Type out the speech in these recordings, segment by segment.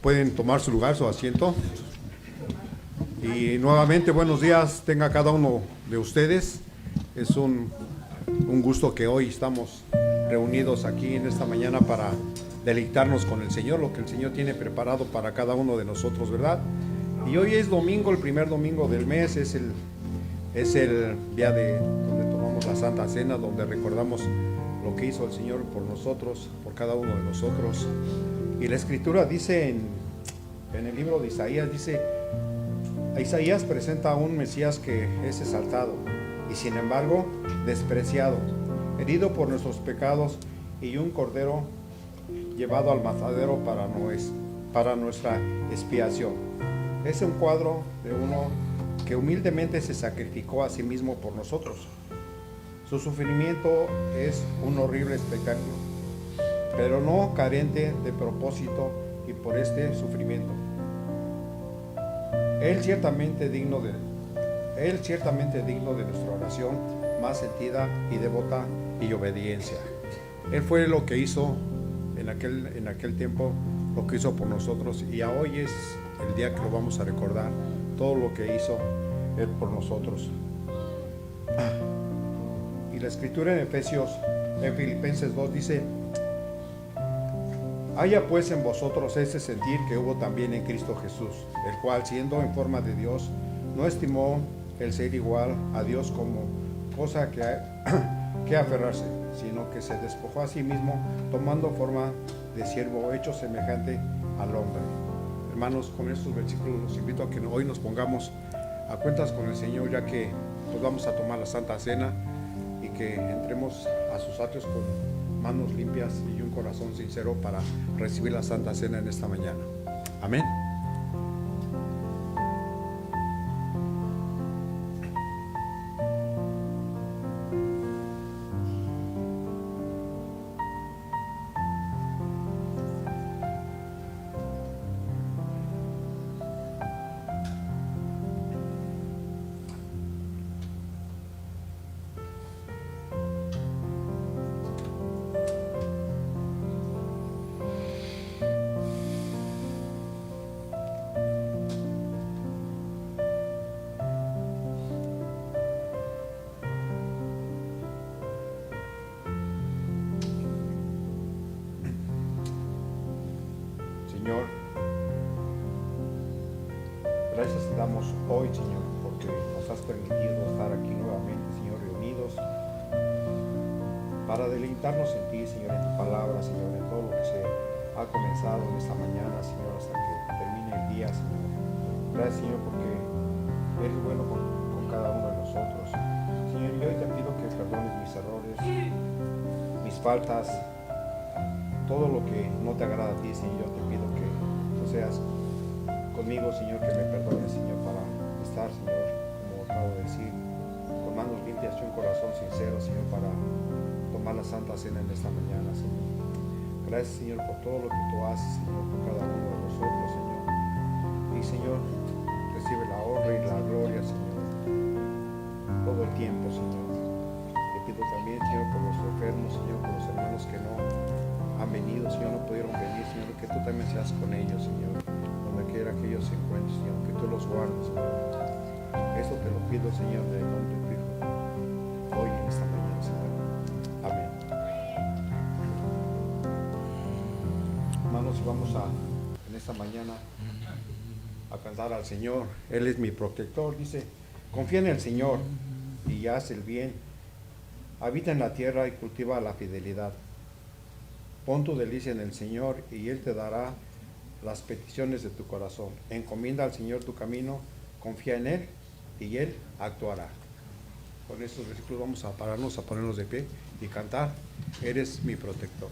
Pueden tomar su lugar, su asiento. Y nuevamente buenos días tenga cada uno de ustedes. Es un gusto que hoy estamos reunidos aquí en esta mañana para deleitarnos con el Señor, lo que el Señor tiene preparado para cada uno de nosotros, ¿verdad? Y hoy es domingo, el primer domingo del mes, es el día donde tomamos la Santa Cena, donde recordamos lo que hizo el Señor por nosotros, por cada uno de nosotros. Y la Escritura dice en el libro de Isaías, dice, Isaías presenta a un Mesías que es exaltado y sin embargo despreciado, herido por nuestros pecados y un cordero llevado al matadero para nuestra expiación. Es un cuadro de uno que humildemente se sacrificó a sí mismo por nosotros. Su sufrimiento es un horrible espectáculo, pero no carente de propósito, y por este sufrimiento Él ciertamente digno de nuestra oración más sentida y devota y obediencia. Él fue lo que hizo en aquel tiempo, lo que hizo por nosotros, y hoy es el día que lo vamos a recordar, todo lo que hizo Él por nosotros. Y la Escritura en Filipenses 2 dice: haya pues en vosotros ese sentir que hubo también en Cristo Jesús, el cual, siendo en forma de Dios, no estimó el ser igual a Dios como cosa que aferrarse, sino que se despojó a sí mismo, tomando forma de siervo, hecho semejante al hombre. Hermanos, con estos versículos los invito a que hoy nos pongamos a cuentas con el Señor, ya que pues vamos a tomar la Santa Cena, y que entremos a sus atrios con manos limpias y un corazón sincero para recibir la Santa Cena en esta mañana. Amén. Señor, gracias te damos hoy, Señor, porque nos has permitido estar aquí nuevamente, Señor, reunidos para deleitarnos en ti, Señor, en tu palabra, Señor, en todo lo que se ha comenzado en esta mañana, Señor, hasta que termine el día, Señor. Gracias, Señor, porque eres bueno con cada uno de nosotros. Señor, y hoy te pido que perdones mis errores, mis faltas, todo lo que no te agrada a ti, Señor. Yo te pido que tú seas conmigo, Señor, que me perdones, Señor, para estar, Señor, como acabo de decir, con manos limpias y un corazón sincero, Señor, para tomar la Santa Cena en esta mañana, Señor. Gracias, Señor, por todo lo que tú haces, Señor, por cada uno de nosotros, Señor. Y, Señor, recibe la honra y la gloria, Señor, bendiciones. Esto te lo pido, Señor, en el nombre de tu Hijo, hoy en esta mañana, Señor. Amén. Hermanos, vamos en esta mañana a cantar al Señor. Él es mi protector. Dice: confía en el Señor y haz el bien. Habita en la tierra y cultiva la fidelidad. Pon tu delicia en el Señor y Él te dará las peticiones de tu corazón. Encomienda al Señor tu camino, confía en Él y Él actuará. Con estos versículos vamos a pararnos, a ponernos de pie y cantar: eres mi protector.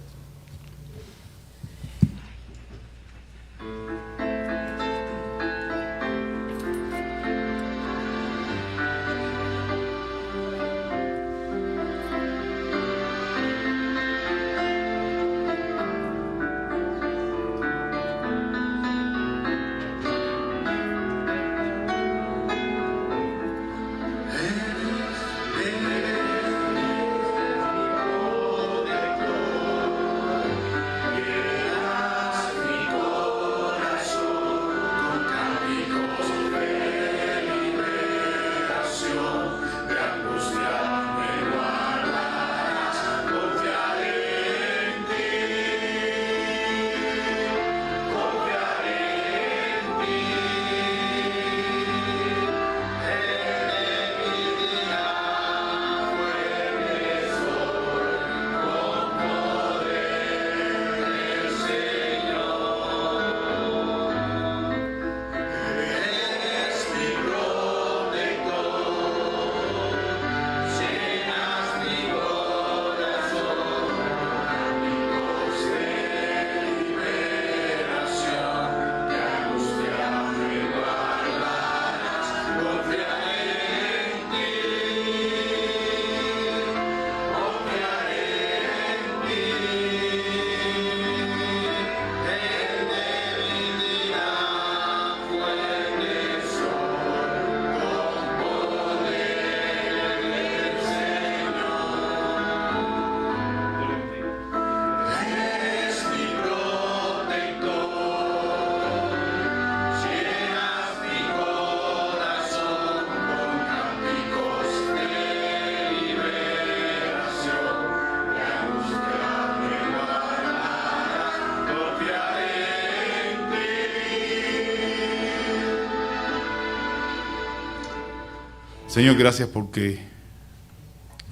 Señor, gracias porque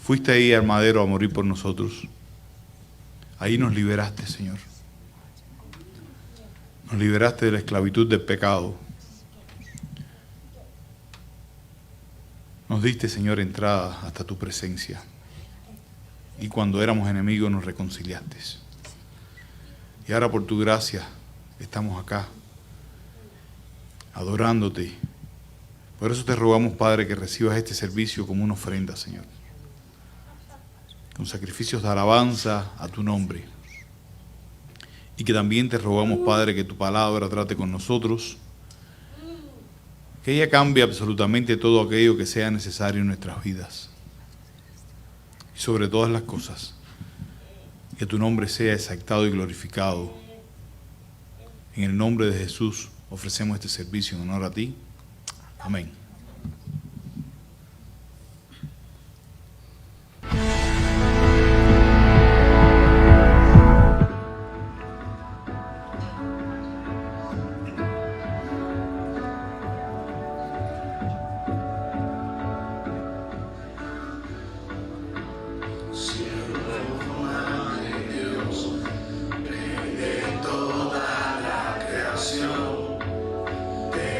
fuiste ahí al madero a morir por nosotros. Ahí nos liberaste, Señor. Nos liberaste de la esclavitud del pecado. Nos diste, Señor, entrada hasta tu presencia. Y cuando éramos enemigos nos reconciliaste. Y ahora por tu gracia estamos acá, adorándote. Por eso te rogamos, Padre, que recibas este servicio como una ofrenda, Señor. Con sacrificios de alabanza a tu nombre. Y que también te rogamos, Padre, que tu palabra trate con nosotros. Que ella cambie absolutamente todo aquello que sea necesario en nuestras vidas. Y sobre todas las cosas, que tu nombre sea exaltado y glorificado. En el nombre de Jesús ofrecemos este servicio en honor a ti. Amén.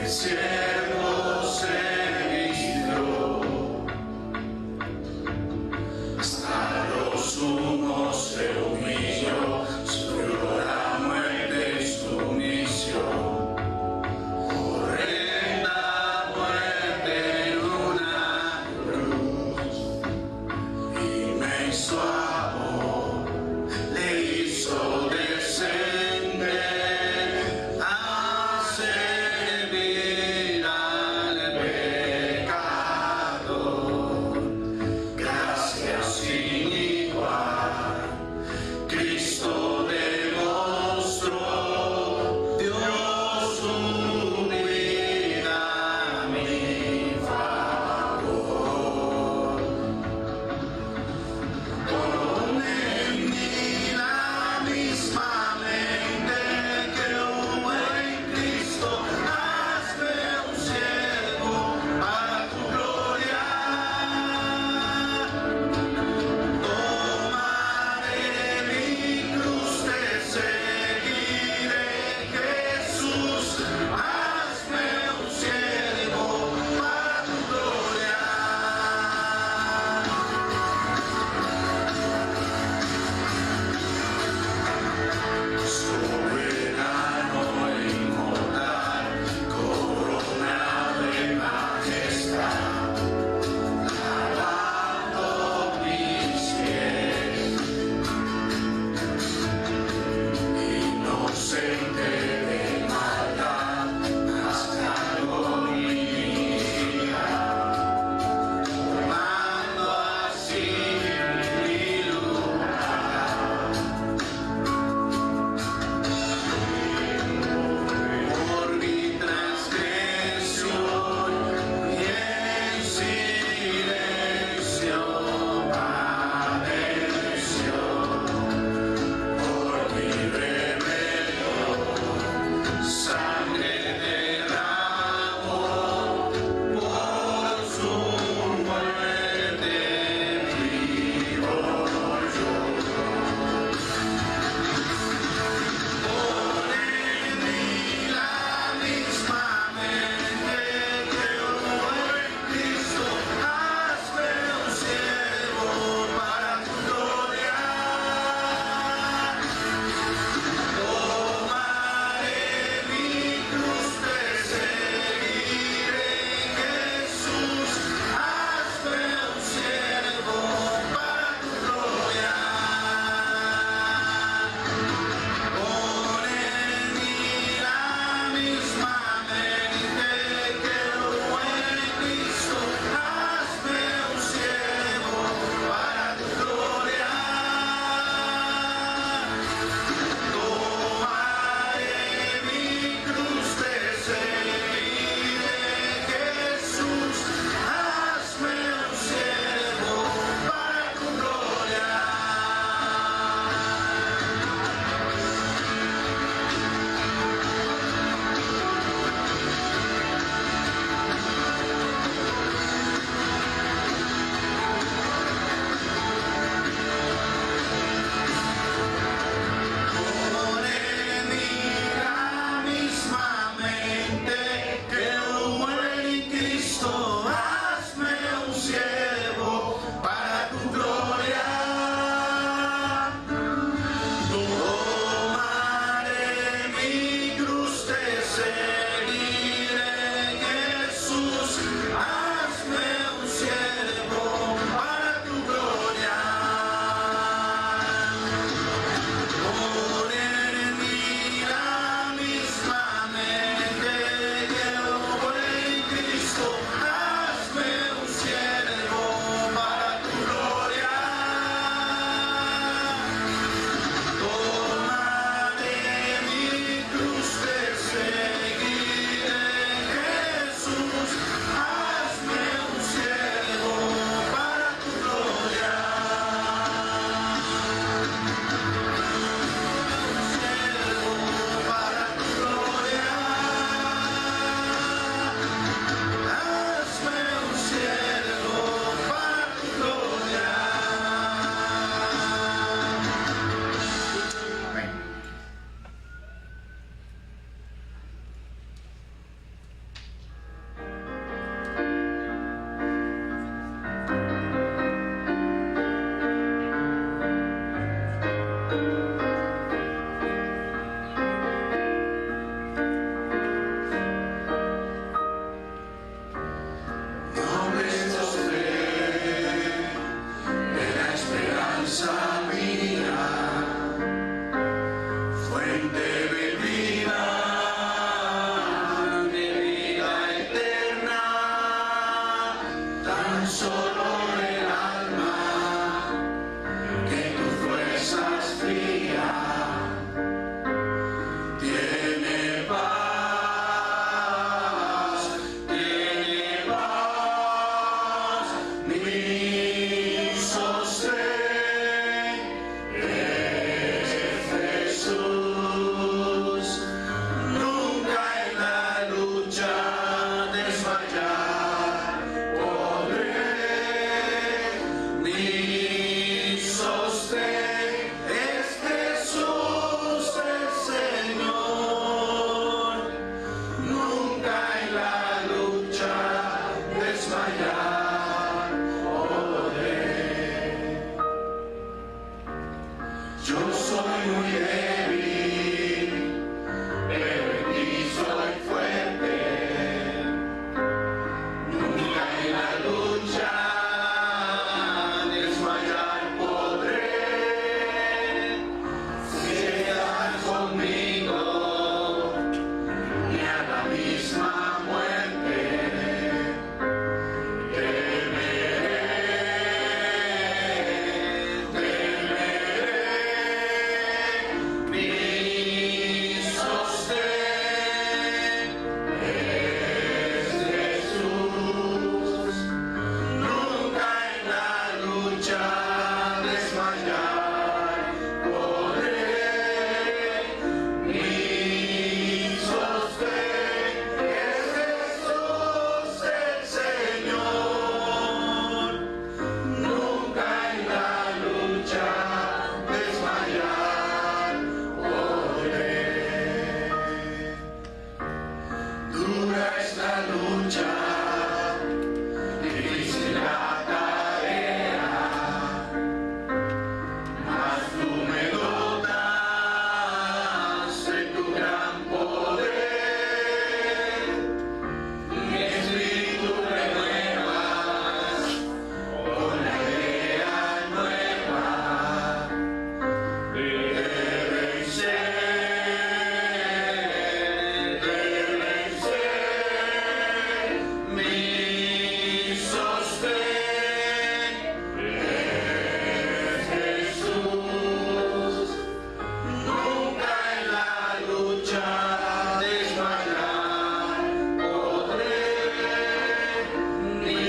Siervos desmayar podré. Yo soy muy débil, pero en ti soy fuerte. Nunca en la lucha desmayar podré. Si estás conmigo, ni a la misma muerte temeré. Mi sostén es Jesús. Nunca en la lucha desmayar podré. Mi sostén es Jesús el Señor. Nunca en la lucha desmayar podré. Dura es la lucha, difícil la tarea, mas tú me dotas de tu gran poder. Mi espíritu renuevas con la idea nueva de vencer. Mi sostén es Jesús. Nunca en la lucha desmayar podré. Mi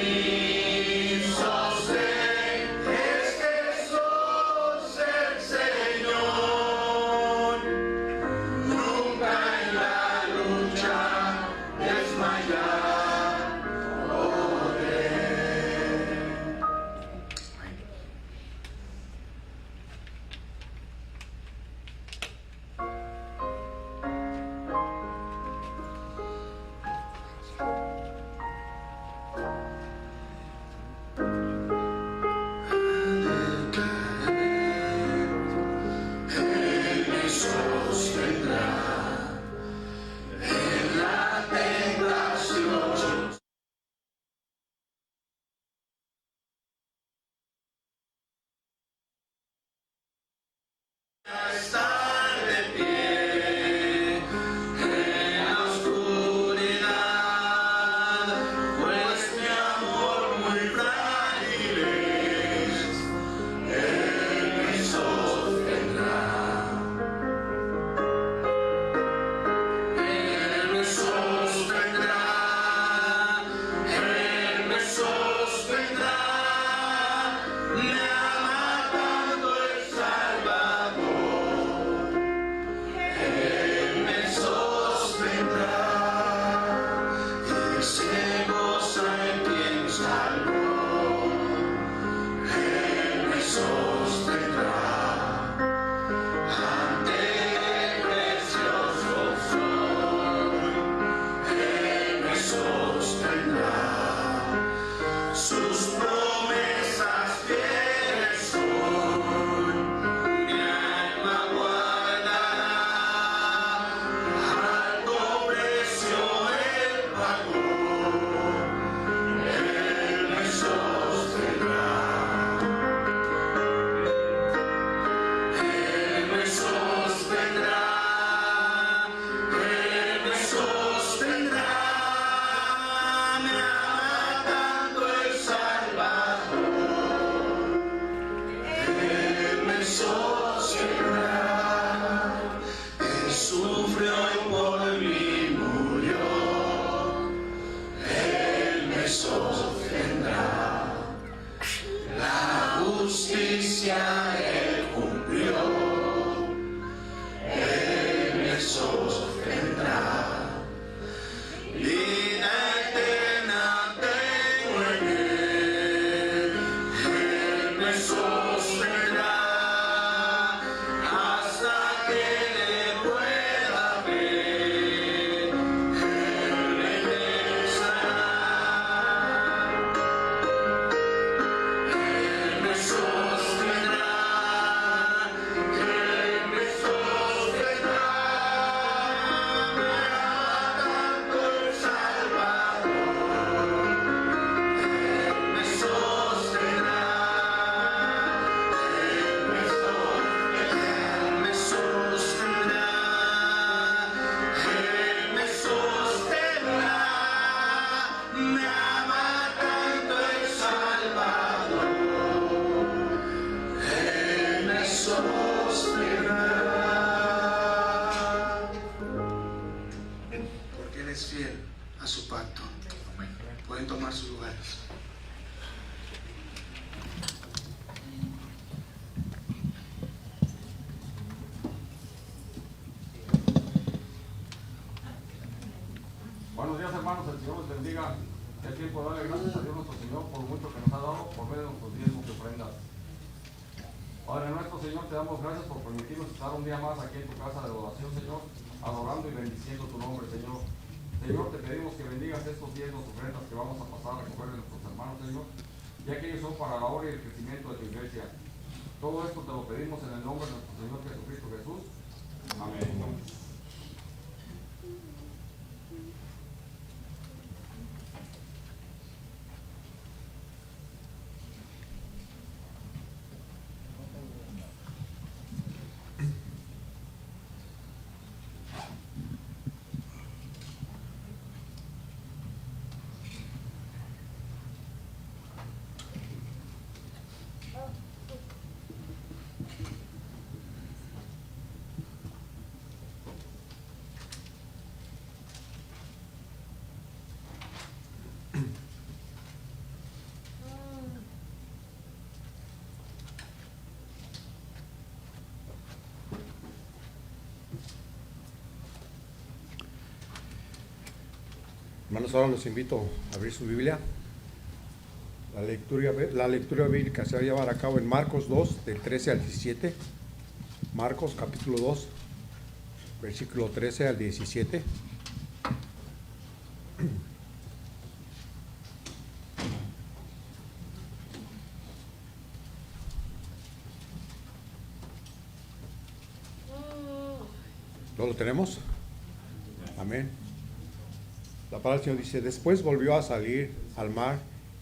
sostén es Jesús el Señor. Nunca en la lucha desmayar podré. Él me sostendrá en la tentación. Estar de pie en la oscuridad, pues mi amor muy frágil es. Él me sostendrá. Él me sostendrá. Él me sostendrá. Me ama tanto el Salvador. Él me sostendrá. Y se goza en quien salvó. Él me sostendrá. Ante el precioso sol, Él me sostendrá. Sus promesas fieles son, mi alma guardará. Alto precio Él pagó. Él me sostendrá. Él me sostendrá. Él me sostendrá. Me ama tanto el Salvador. Él me sostendrá. Él sufrió y por mí murió. Él me sostendrá. La justicia Él cumplió. Él me sostendrá. Vida eterna tengo en Él. Él me sostendrá hasta que le pueda ver. Él me tomar sus lugares. Buenos días, hermanos, el Señor los bendiga. Es tiempo de darle gracias a Dios nuestro Señor por mucho que nos ha dado por medio de nuestros diezmos y ofrendas. Padre nuestro, Señor, te damos gracias por permitirnos estar un día más aquí en tu casa de adoración, Señor, adorando y bendiciendo tu nombre, Señor. Señor, te pedimos que bendigas estos diezmos y ofrendas que vamos a pasar a recoger de nuestros hermanos, Señor, ya que ellos son para la obra y el crecimiento de tu iglesia. Todo esto te lo pedimos en el nombre de nuestro Señor Jesucristo Jesús. Amén. Hermanos, ahora los invito a abrir su Biblia. La lectura bíblica se va a llevar a cabo en Marcos 2, del 13 al 17. Marcos capítulo 2, versículo 13 al 17. ¿No lo tenemos? Amén. La palabra del Señor dice: después volvió a salir al mar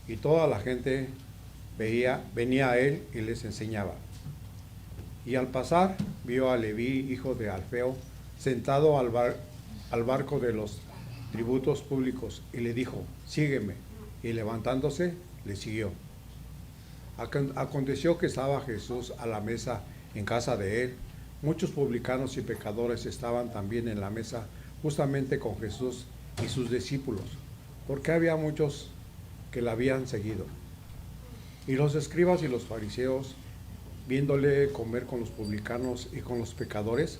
y toda la gente venía a él y les enseñaba. Y al pasar vio a Leví, hijo de Alfeo, sentado al barco de los tributos públicos, y le dijo: sígueme. Y levantándose le siguió. Aconteció que estaba Jesús a la mesa en casa de él. Muchos publicanos y pecadores estaban también en la mesa justamente con Jesús y sus discípulos, porque había muchos que la habían seguido. Y los escribas y los fariseos, viéndole comer con los publicanos y con los pecadores,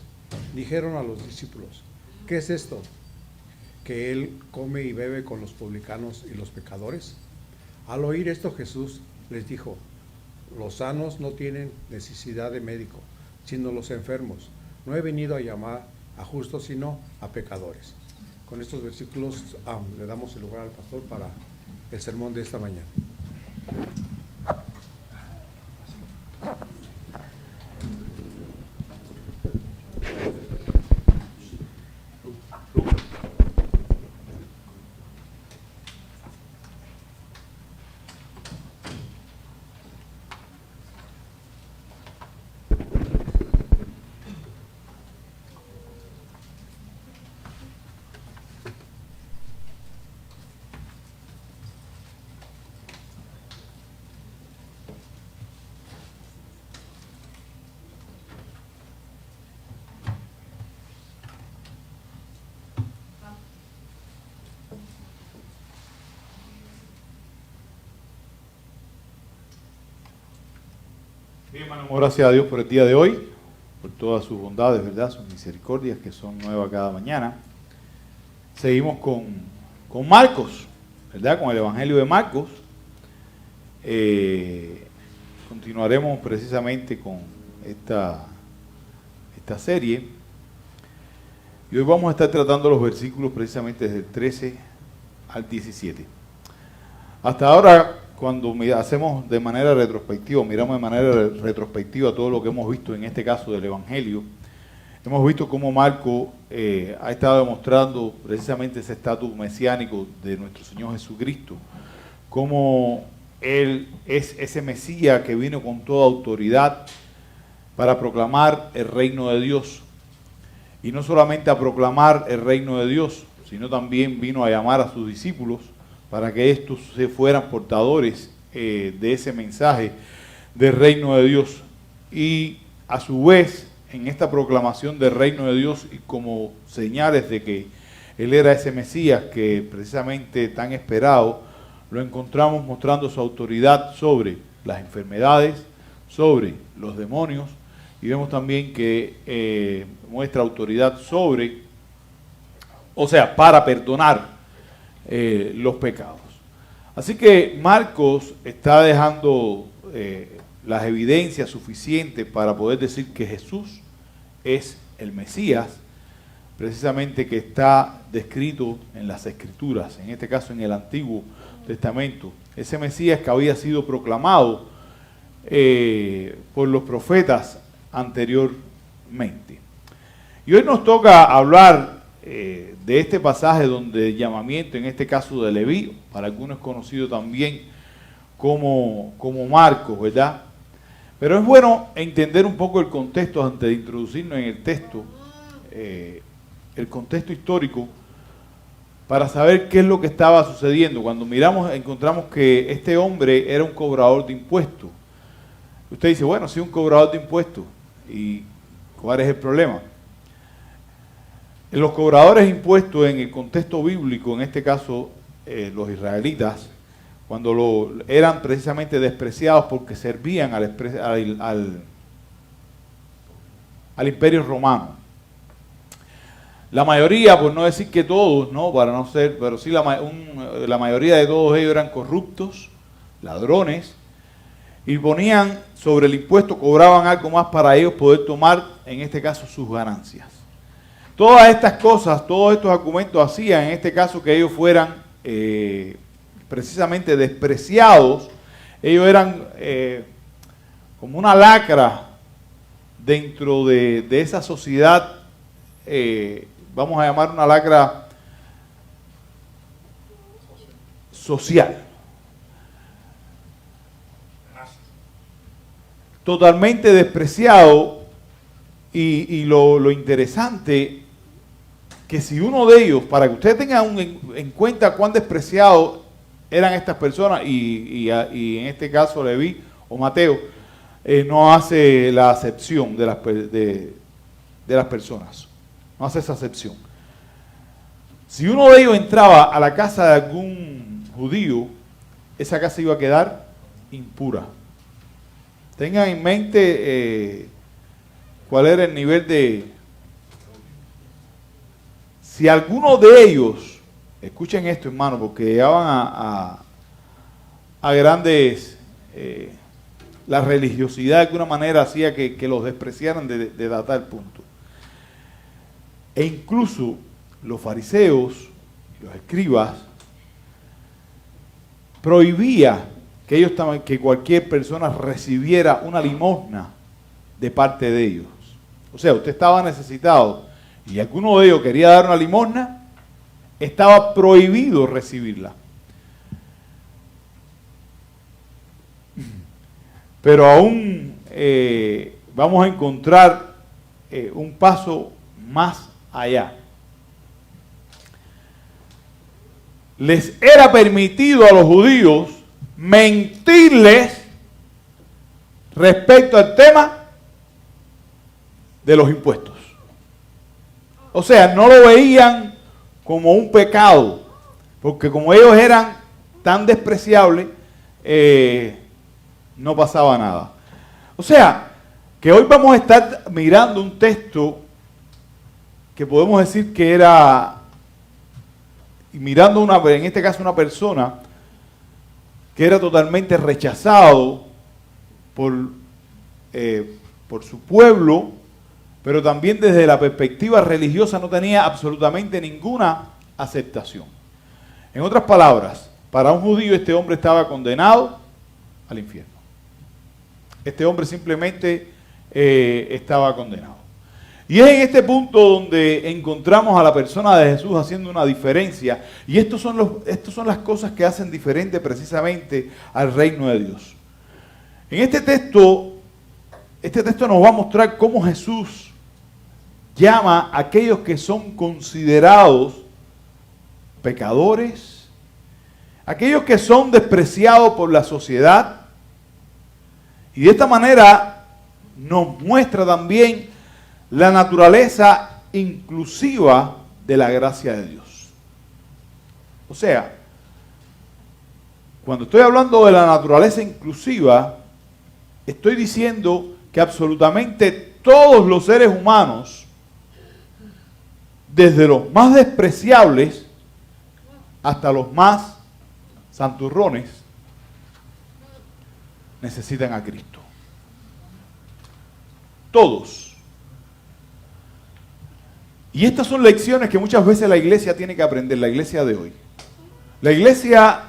dijeron a los discípulos: ¿qué es esto, que él come y bebe con los publicanos y los pecadores? Al oír esto, Jesús les dijo: los sanos no tienen necesidad de médico, sino los enfermos. No he venido a llamar a justos, sino a pecadores. Con estos versículos le damos el lugar al pastor para el sermón de esta mañana. Bien, hermano, gracias a Dios por el día de hoy, por todas sus bondades, ¿verdad? Sus misericordias que son nuevas cada mañana. Seguimos con Marcos, ¿verdad? Con el Evangelio de Marcos. Continuaremos precisamente con esta serie. Y hoy vamos a estar tratando los versículos precisamente desde el 13 al 17. Hasta ahora, cuando hacemos de manera retrospectiva, miramos de manera retrospectiva todo lo que hemos visto en este caso del Evangelio, hemos visto cómo Marco ha estado demostrando precisamente ese estatus mesiánico de nuestro Señor Jesucristo, cómo Él es ese Mesías que vino con toda autoridad para proclamar el reino de Dios. Y no solamente a proclamar el reino de Dios, sino también vino a llamar a sus discípulos para que estos se fueran portadores de ese mensaje del reino de Dios. Y a su vez, en esta proclamación del reino de Dios y como señales de que Él era ese Mesías que precisamente tan esperado, lo encontramos mostrando su autoridad sobre las enfermedades, sobre los demonios, y vemos también que muestra autoridad sobre, o sea, para perdonar los pecados. Así que Marcos está dejando las evidencias suficientes para poder decir que Jesús es el Mesías, precisamente que está descrito en las Escrituras, en este caso en el Antiguo Testamento. Ese Mesías que había sido proclamado por los profetas anteriormente. Y hoy nos toca hablar de este pasaje donde el llamamiento, en este caso de Leví, para algunos conocido también como Marcos, ¿verdad? Pero es bueno entender un poco el contexto antes de introducirnos en el texto, el contexto histórico, para saber qué es lo que estaba sucediendo. Cuando miramos, encontramos que este hombre era un cobrador de impuestos. Usted dice, bueno, sí, un cobrador de impuestos. ¿Y cuál es el problema? Los cobradores de impuestos en el contexto bíblico, en este caso los israelitas, cuando eran precisamente despreciados porque servían al imperio romano. La mayoría, por no decir que todos, no, para no ser, pero sí la mayoría de todos ellos eran corruptos, ladrones, y ponían sobre el impuesto, cobraban algo más para ellos poder tomar, en este caso, sus ganancias. Todas estas cosas, todos estos argumentos hacían, en este caso, que ellos fueran precisamente despreciados. Ellos eran como una lacra dentro de esa sociedad, vamos a llamar una lacra social. Totalmente despreciado, y lo interesante, que si uno de ellos, para que ustedes tengan en cuenta cuán despreciados eran estas personas, y en este caso Leví o Mateo, no hace la acepción de las personas, no hace esa acepción. Si uno de ellos entraba a la casa de algún judío, esa casa iba a quedar impura. Tengan en mente cuál era el nivel de... Si alguno de ellos, escuchen esto, hermano, porque llegaban a grandes... la religiosidad de alguna manera hacía que los despreciaran de tal punto. E incluso los fariseos, los escribas, prohibía que cualquier persona recibiera una limosna de parte de ellos. O sea, usted estaba necesitado y alguno de ellos quería dar una limosna, estaba prohibido recibirla. Pero aún vamos a encontrar un paso más allá. Les era permitido a los judíos mentirles respecto al tema de los impuestos. O sea, no lo veían como un pecado, porque como ellos eran tan despreciables, no pasaba nada. O sea, que hoy vamos a estar mirando un texto que podemos decir que era, mirando en este caso una persona que era totalmente rechazado por su pueblo, pero también desde la perspectiva religiosa no tenía absolutamente ninguna aceptación. En otras palabras, para un judío este hombre estaba condenado al infierno. Este hombre simplemente estaba condenado. Y es en este punto donde encontramos a la persona de Jesús haciendo una diferencia. Y estos son las cosas que hacen diferente precisamente al reino de Dios. En este texto nos va a mostrar cómo Jesús llama a aquellos que son considerados pecadores, aquellos que son despreciados por la sociedad. Y de esta manera nos muestra también la naturaleza inclusiva de la gracia de Dios. O sea, Cuando estoy hablando de la naturaleza inclusiva, estoy diciendo que absolutamente todos los seres humanos, desde los más despreciables hasta los más santurrones, necesitan a Cristo. Todos. Y estas son lecciones que muchas veces la iglesia tiene que aprender, la iglesia de hoy. La iglesia,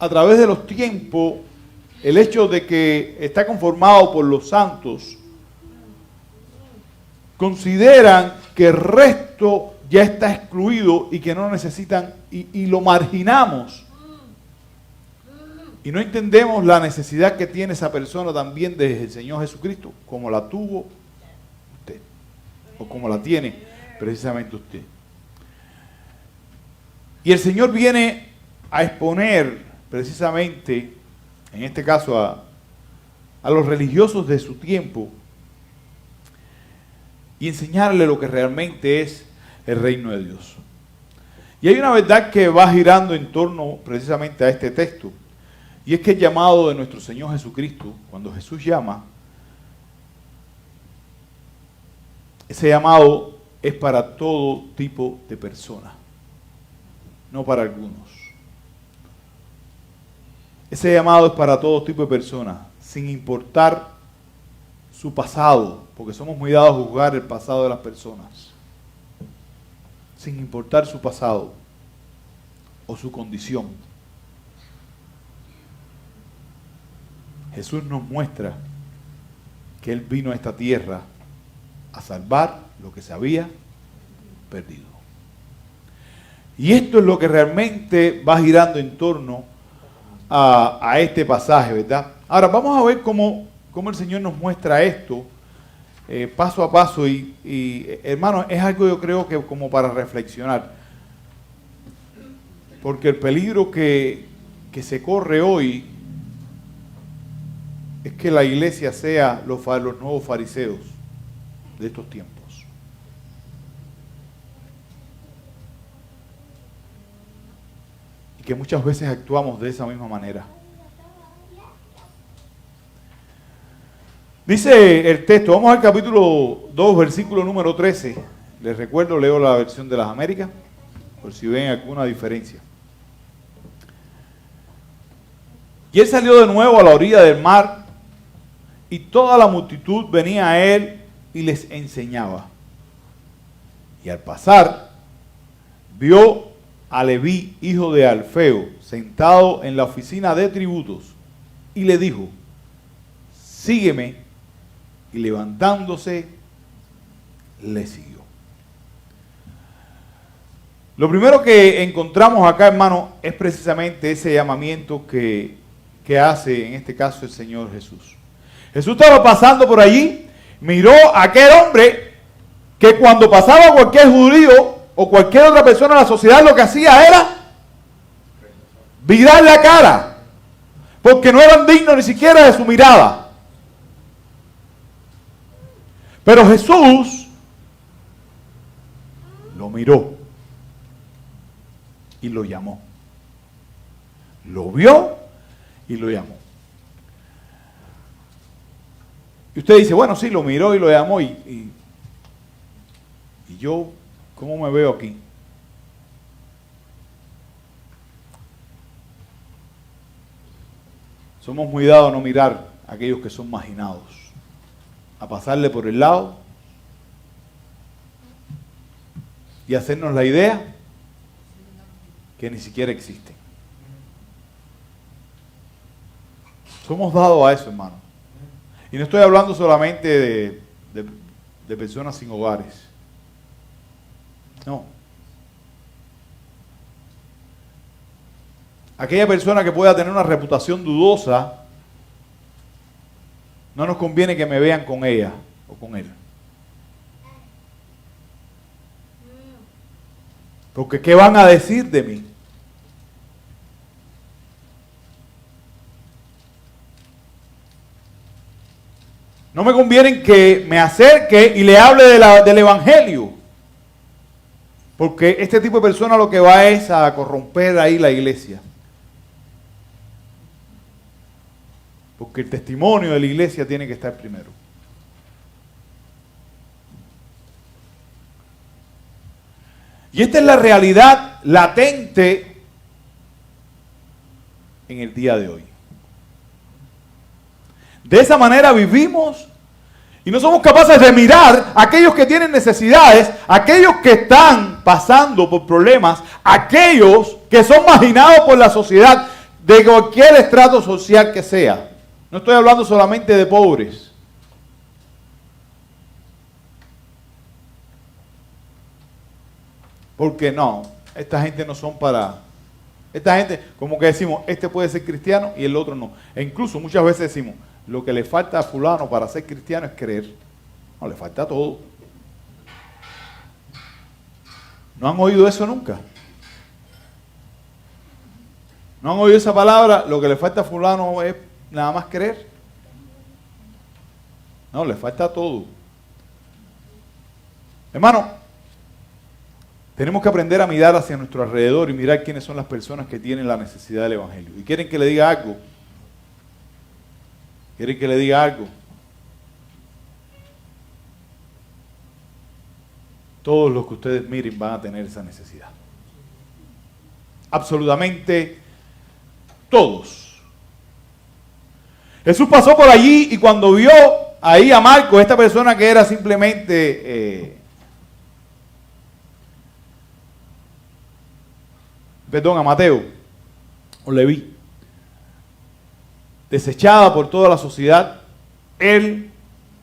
a través de los tiempos, el hecho de que está conformado por los santos, consideran que el resto ya está excluido y que no necesitan, y lo marginamos. Y no entendemos la necesidad que tiene esa persona también del Señor Jesucristo, como la tuvo usted, o como la tiene precisamente usted. Y el Señor viene a exponer precisamente, en este caso a los religiosos de su tiempo, y enseñarle lo que realmente es el reino de Dios. Y hay una verdad que va girando en torno precisamente a este texto, y es que el llamado de nuestro Señor Jesucristo, cuando Jesús llama, ese llamado es para todo tipo de personas, no para algunos. Ese llamado es para todo tipo de personas, sin importar su pasado, porque somos muy dados a juzgar el pasado de las personas, sin importar su pasado o su condición. Jesús nos muestra que Él vino a esta tierra a salvar lo que se había perdido. Y esto es lo que realmente va girando en torno a este pasaje, ¿verdad? Ahora vamos a ver cómo el Señor nos muestra esto paso a paso y hermano, es algo yo creo que como para reflexionar, porque el peligro que se corre hoy es que la iglesia sea los nuevos fariseos de estos tiempos. Y que muchas veces actuamos de esa misma manera. Dice el texto, vamos al capítulo 2, versículo número 13. Les recuerdo, leo la versión de las Américas, por si ven alguna diferencia. Y él salió de nuevo a la orilla del mar, y toda la multitud venía a él y les enseñaba. Y al pasar, vio a Leví, hijo de Alfeo, sentado en la oficina de tributos, y le dijo, sígueme. Y levantándose, le siguió. Lo primero que encontramos acá, hermano, es precisamente ese llamamiento que hace en este caso el Señor Jesús. Jesús estaba pasando por allí, miró a aquel hombre que cuando pasaba cualquier judío o cualquier otra persona en la sociedad, lo que hacía era virar la cara, porque no eran dignos ni siquiera de su mirada. Pero Jesús lo miró y lo llamó. Lo vio y lo llamó. Y usted dice, bueno, sí, lo miró y lo llamó. Y yo, ¿cómo me veo aquí? Somos muy dados a no mirar a aquellos que son marginados, a pasarle por el lado y hacernos la idea que ni siquiera existen. Somos dados a eso, hermano. Y no estoy hablando solamente de personas sin hogares. No. Aquella persona que pueda tener una reputación dudosa, no nos conviene que me vean con ella o con él. Porque ¿qué van a decir de mí? No me conviene que me acerque y le hable del Evangelio. Porque este tipo de persona lo que va es a corromper ahí la iglesia. Porque el testimonio de la iglesia tiene que estar primero. Y esta es la realidad latente en el día de hoy. De esa manera vivimos y no somos capaces de mirar a aquellos que tienen necesidades, aquellos que están pasando por problemas, aquellos que son marginados por la sociedad de cualquier estrato social que sea. No estoy hablando solamente de pobres. Porque no, esta gente no son para... Esta gente, como que decimos, este puede ser cristiano y el otro no. E incluso muchas veces decimos, lo que le falta a fulano para ser cristiano es creer. No, le falta todo. ¿No han oído eso nunca? ¿No han oído esa palabra? Lo que le falta a fulano es nada más creer. No, le falta todo. Hermano, tenemos que aprender a mirar hacia nuestro alrededor y mirar quiénes son las personas que tienen la necesidad del Evangelio. ¿Y quieren que le diga algo? ¿Quieren que le diga algo? Todos los que ustedes miren van a tener esa necesidad. Absolutamente todos. Jesús pasó por allí y cuando vio ahí a Marcos, esta persona que era simplemente... a Mateo, o Leví, desechada por toda la sociedad, él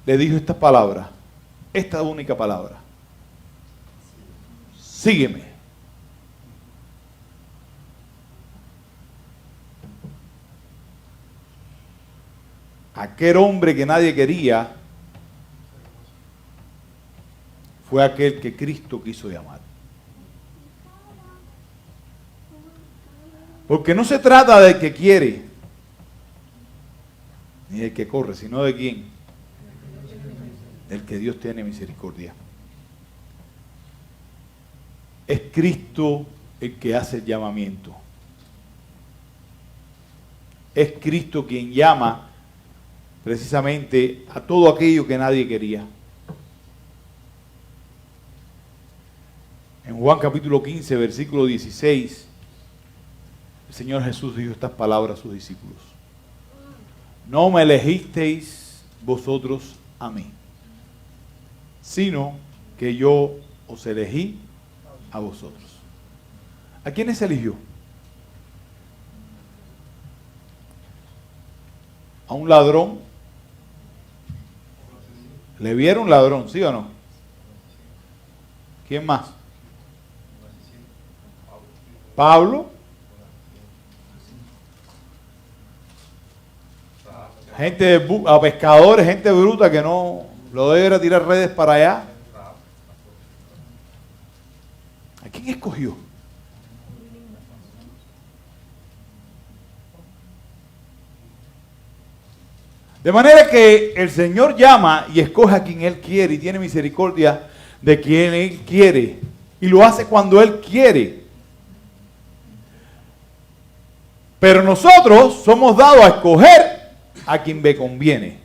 le dijo estas palabras, esta única palabra: sígueme. Aquel hombre que nadie quería fue aquel que Cristo quiso llamar. Porque no se trata del que quiere, ni del que corre, sino de quién. Del que Dios tiene misericordia. Es Cristo el que hace el llamamiento. Es Cristo quien llama precisamente a todo aquello que nadie quería. En Juan capítulo 15, versículo 16, el Señor Jesús dijo estas palabras a sus discípulos: no me elegisteis vosotros a mí, sino que yo os elegí a vosotros. ¿A quiénes eligió? ¿A un ladrón? ¿Le vieron ladrón, sí o no? ¿Quién más? Pablo. Gente a pescadores, gente bruta que no lo debe ir a tirar redes para allá. ¿A quién escogió? De manera que el Señor llama y escoge a quien Él quiere y tiene misericordia de quien Él quiere. Y lo hace cuando Él quiere. Pero nosotros somos dados a escoger a quien me conviene.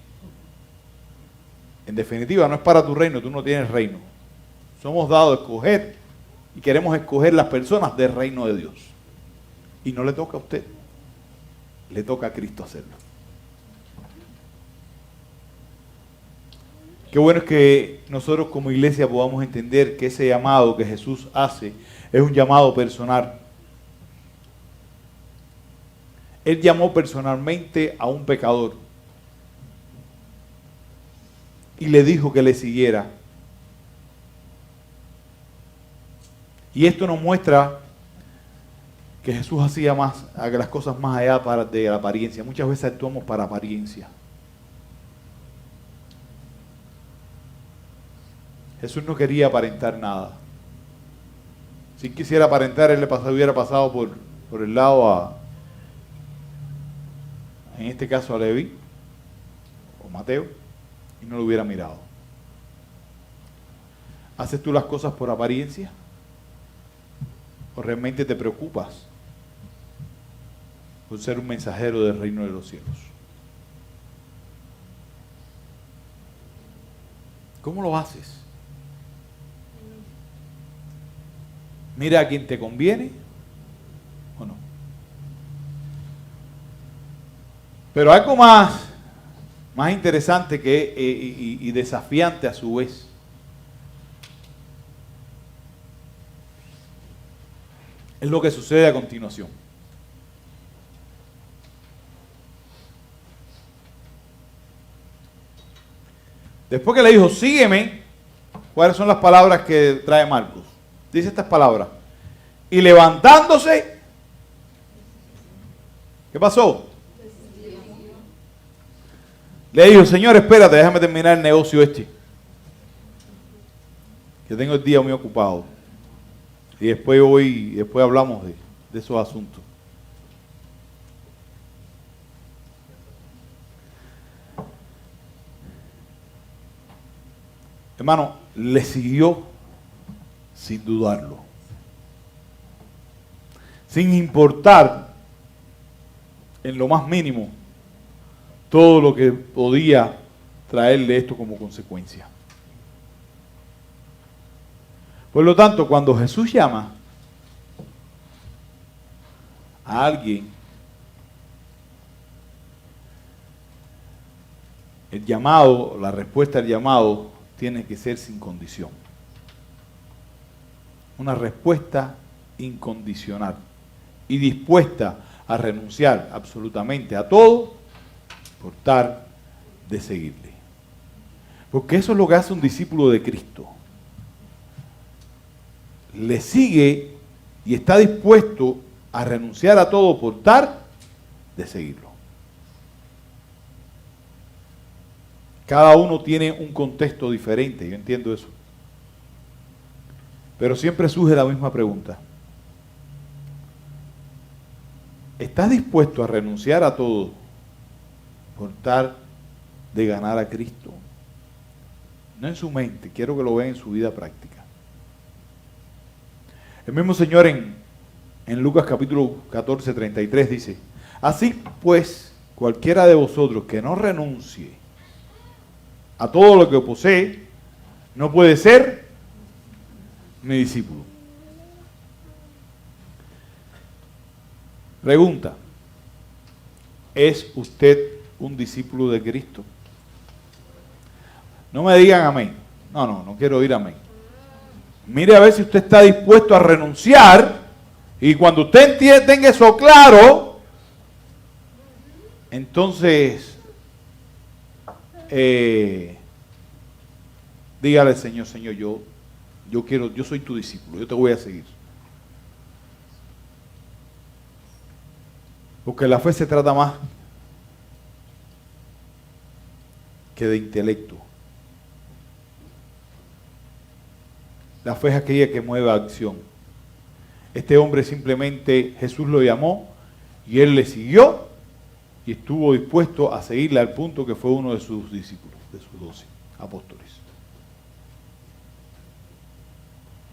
En definitiva, no es para tu reino, tú no tienes reino. Somos dados a escoger y queremos escoger las personas del reino de Dios. Y no le toca a usted, le toca a Cristo hacerlo. Qué bueno es que nosotros como iglesia podamos entender que ese llamado que Jesús hace es un llamado personal. Él llamó personalmente a un pecador y le dijo que le siguiera. Y esto nos muestra que Jesús hacía las cosas más allá de la apariencia. Muchas veces actuamos para apariencia. Jesús no quería aparentar nada. Si quisiera aparentar, él hubiera pasado por el lado en este caso a Leví o Mateo, y no lo hubiera mirado. ¿Haces tú las cosas por apariencia? ¿O realmente te preocupas por ser un mensajero del reino de los cielos? ¿Cómo lo haces? ¿Mira a quien te conviene o no? Pero algo más interesante que, y desafiante a su vez, es lo que sucede a continuación. Después que le dijo, sígueme, ¿cuáles son las palabras que trae Marcos? Dice estas palabras. Y levantándose, ¿qué pasó? Le dijo, Señor, espérate, déjame terminar el negocio este. Que tengo el día muy ocupado. Y después hablamos de esos asuntos. Hermano, le siguió sin dudarlo. Sin importar en lo más mínimo todo lo que podía traerle esto como consecuencia. Por lo tanto, cuando Jesús llama a alguien, el llamado, la respuesta al llamado tiene que ser sin condición. Una respuesta incondicional y dispuesta a renunciar absolutamente a todo por tal de seguirle. Porque eso es lo que hace un discípulo de Cristo. Le sigue y está dispuesto a renunciar a todo por tal de seguirlo. Cada uno tiene un contexto diferente, yo entiendo eso. Pero siempre surge la misma pregunta. ¿Estás dispuesto a renunciar a todo por tal de ganar a Cristo? No en su mente, quiero que lo vean en su vida práctica. El mismo Señor en Lucas capítulo 14, 33 dice, así pues, cualquiera de vosotros que no renuncie a todo lo que posee, no puede ser mi discípulo. Pregunta, ¿es usted un discípulo de Cristo? No me digan amén. No quiero oír amén. Mire a ver si usted está dispuesto a renunciar, y cuando usted tenga eso claro, entonces dígale al Señor, Señor, yo soy tu discípulo, yo te voy a seguir. Porque la fe se trata más que de intelecto. La fe es aquella que mueve a acción. Este hombre simplemente, Jesús lo llamó y él le siguió y estuvo dispuesto a seguirle al punto que fue uno de sus discípulos, de sus 12 apóstoles.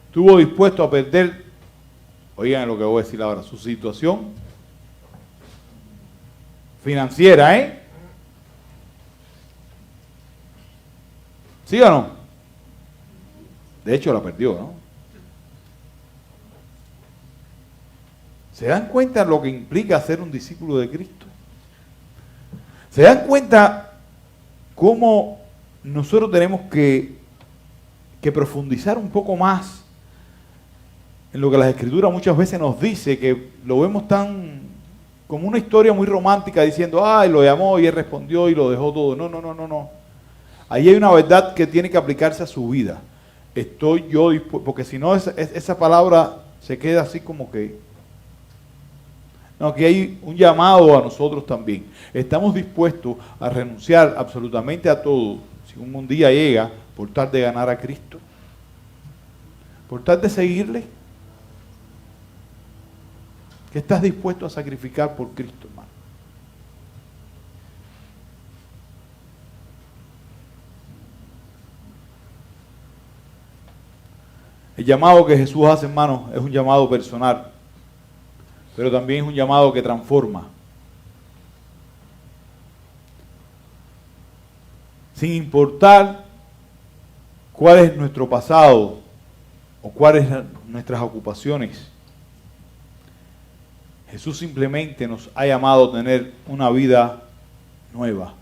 Estuvo dispuesto a perder, oigan lo que voy a decir ahora, su situación financiera, ¿sí o no? De hecho la perdió, ¿no? ¿Se dan cuenta lo que implica ser un discípulo de Cristo? ¿Se dan cuenta cómo nosotros tenemos que profundizar un poco más en lo que las Escrituras muchas veces nos dice, que lo vemos tan como una historia muy romántica diciendo, ay, lo llamó y él respondió y lo dejó todo? No. Ahí hay una verdad que tiene que aplicarse a su vida. Estoy yo dispuesto, porque si no esa palabra se queda así como que... No, aquí hay un llamado a nosotros también. Estamos dispuestos a renunciar absolutamente a todo, si un día llega, por tal de ganar a Cristo, por tal de seguirle. ¿Qué estás dispuesto a sacrificar por Cristo, hermano? El llamado que Jesús hace, hermano, es un llamado personal, pero también es un llamado que transforma. Sin importar cuál es nuestro pasado o cuáles son nuestras ocupaciones. Jesús simplemente nos ha llamado a tener una vida nueva.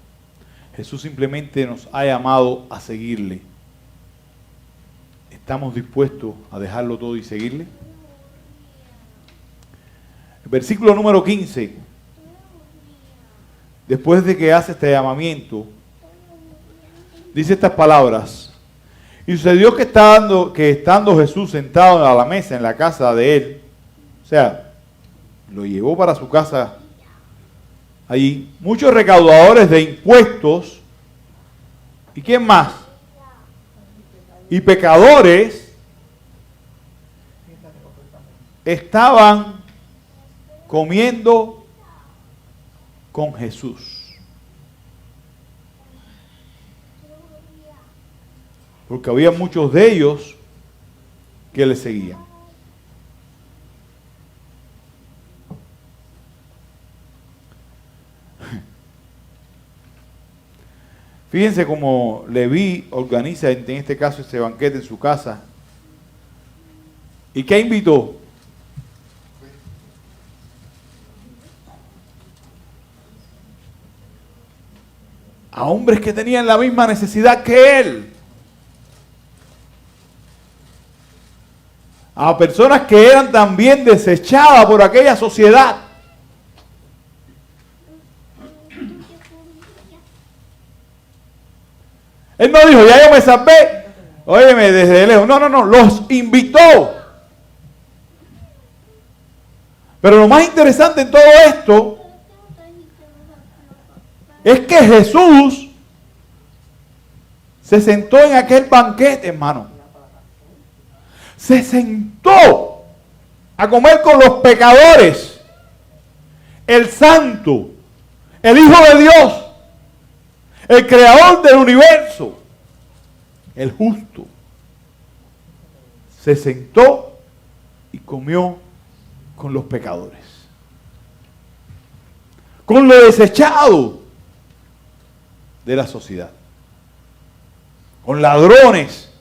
Jesús simplemente nos ha llamado a seguirle. ¿Estamos dispuestos a dejarlo todo y seguirle? El versículo número 15, después de que hace este llamamiento, dice estas palabras: y sucedió que estando Jesús sentado a la mesa en la casa de él, o sea, lo llevó para su casa allí, muchos recaudadores de impuestos, ¿y quién más? Y pecadores estaban comiendo con Jesús. Porque había muchos de ellos que le seguían. Fíjense cómo Leví organiza en este caso este banquete en su casa. ¿Y qué invitó? A hombres que tenían la misma necesidad que él. A personas que eran también desechadas por aquella sociedad. Él no dijo, ya yo me salvé, óyeme, desde lejos. No, los invitó. Pero lo más interesante en todo esto es que Jesús se sentó en aquel banquete, hermano. Se sentó a comer con los pecadores, el santo, el Hijo de Dios, el creador del universo, el justo. Se sentó y comió con los pecadores, con lo desechado de la sociedad, con ladrones.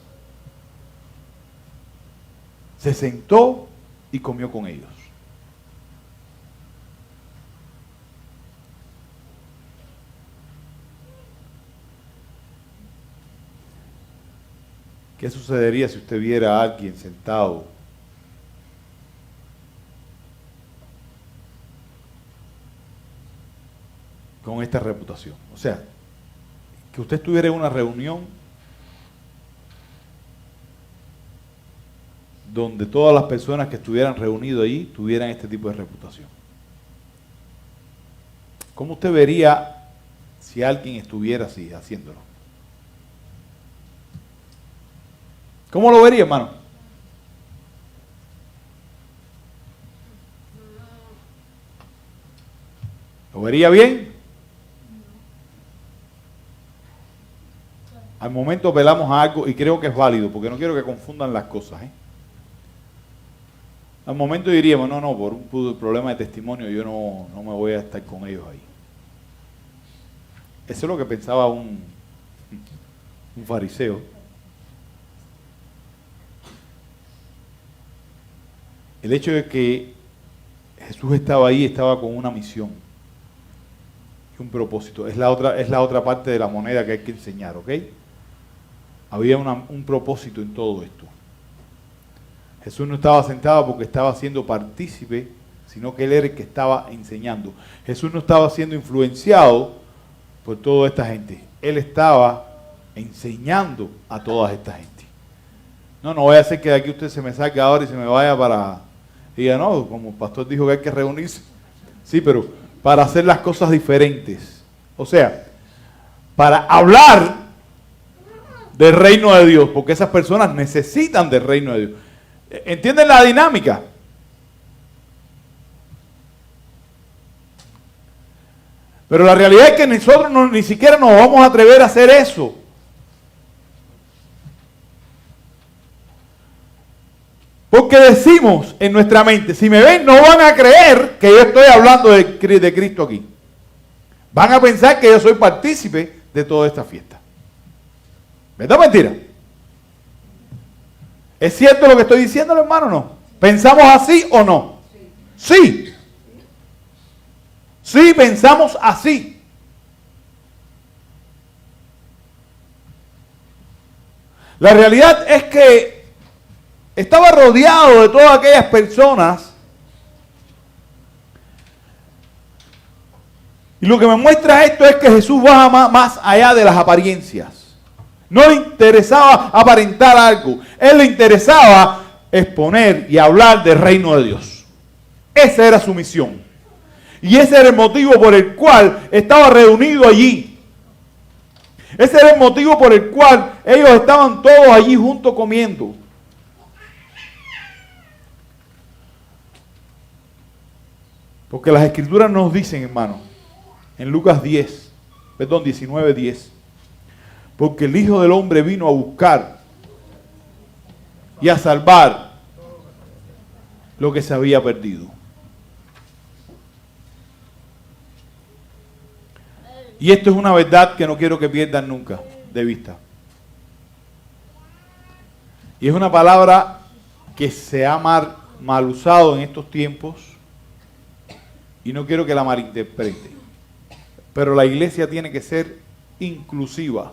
Se sentó y comió con ellos. ¿Qué sucedería si usted viera a alguien sentado con esta reputación? O sea, que usted estuviera en una reunión donde todas las personas que estuvieran reunidas ahí tuvieran este tipo de reputación. ¿Cómo usted vería si alguien estuviera así, haciéndolo? ¿Cómo lo vería, hermano? ¿Lo vería bien? Al momento apelamos a algo y creo que es válido, porque no quiero que confundan las cosas, ¿eh? Al momento diríamos, no, por un problema de testimonio yo no me voy a estar con ellos ahí. Eso es lo que pensaba un fariseo. El hecho de que Jesús estaba ahí, estaba con una misión y un propósito. Es la otra parte de la moneda que hay que enseñar, ¿ok? Había un propósito en todo esto. Jesús no estaba sentado porque estaba siendo partícipe, sino que él era el que estaba enseñando. Jesús no estaba siendo influenciado por toda esta gente. Él estaba enseñando a toda esta gente. No voy a hacer que de aquí usted se me salga ahora y se me vaya para... Y diga, no, como el pastor dijo que hay que reunirse. Sí, pero para hacer las cosas diferentes. O sea, para hablar del reino de Dios, porque esas personas necesitan del reino de Dios. ¿Entienden la dinámica? Pero la realidad es que nosotros ni siquiera nos vamos a atrever a hacer eso. Porque decimos en nuestra mente, si me ven no van a creer que yo estoy hablando de Cristo aquí. Van a pensar que yo soy partícipe de toda esta fiesta. ¿Verdad o mentira? ¿Es cierto lo que estoy diciendo, hermano, o no? ¿Pensamos así o no? Sí. Sí, pensamos así. La realidad es que estaba rodeado de todas aquellas personas. Y lo que me muestra esto es que Jesús va más allá de las apariencias. No le interesaba aparentar algo. Él le interesaba exponer y hablar del reino de Dios. Esa era su misión. Y ese era el motivo por el cual estaba reunido allí. Ese era el motivo por el cual ellos estaban todos allí juntos comiendo. Porque las escrituras nos dicen, hermano, en Lucas 19:10, porque el Hijo del Hombre vino a buscar y a salvar lo que se había perdido. Y esto es una verdad que no quiero que pierdan nunca de vista. Y es una palabra que se ha mal usado en estos tiempos y no quiero que la malinterprete. Pero la iglesia tiene que ser inclusiva.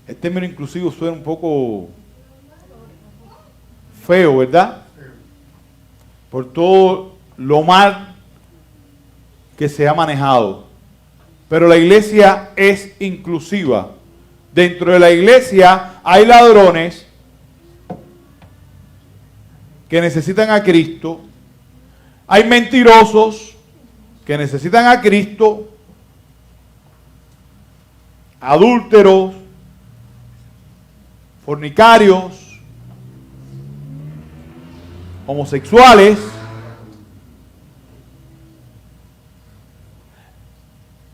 El término inclusivo suena un poco feo, ¿verdad? Por todo lo mal que se ha manejado. Pero la iglesia es inclusiva. Dentro de la iglesia hay ladrones que necesitan a Cristo. Hay mentirosos que necesitan a Cristo. Adúlteros, fornicarios, homosexuales.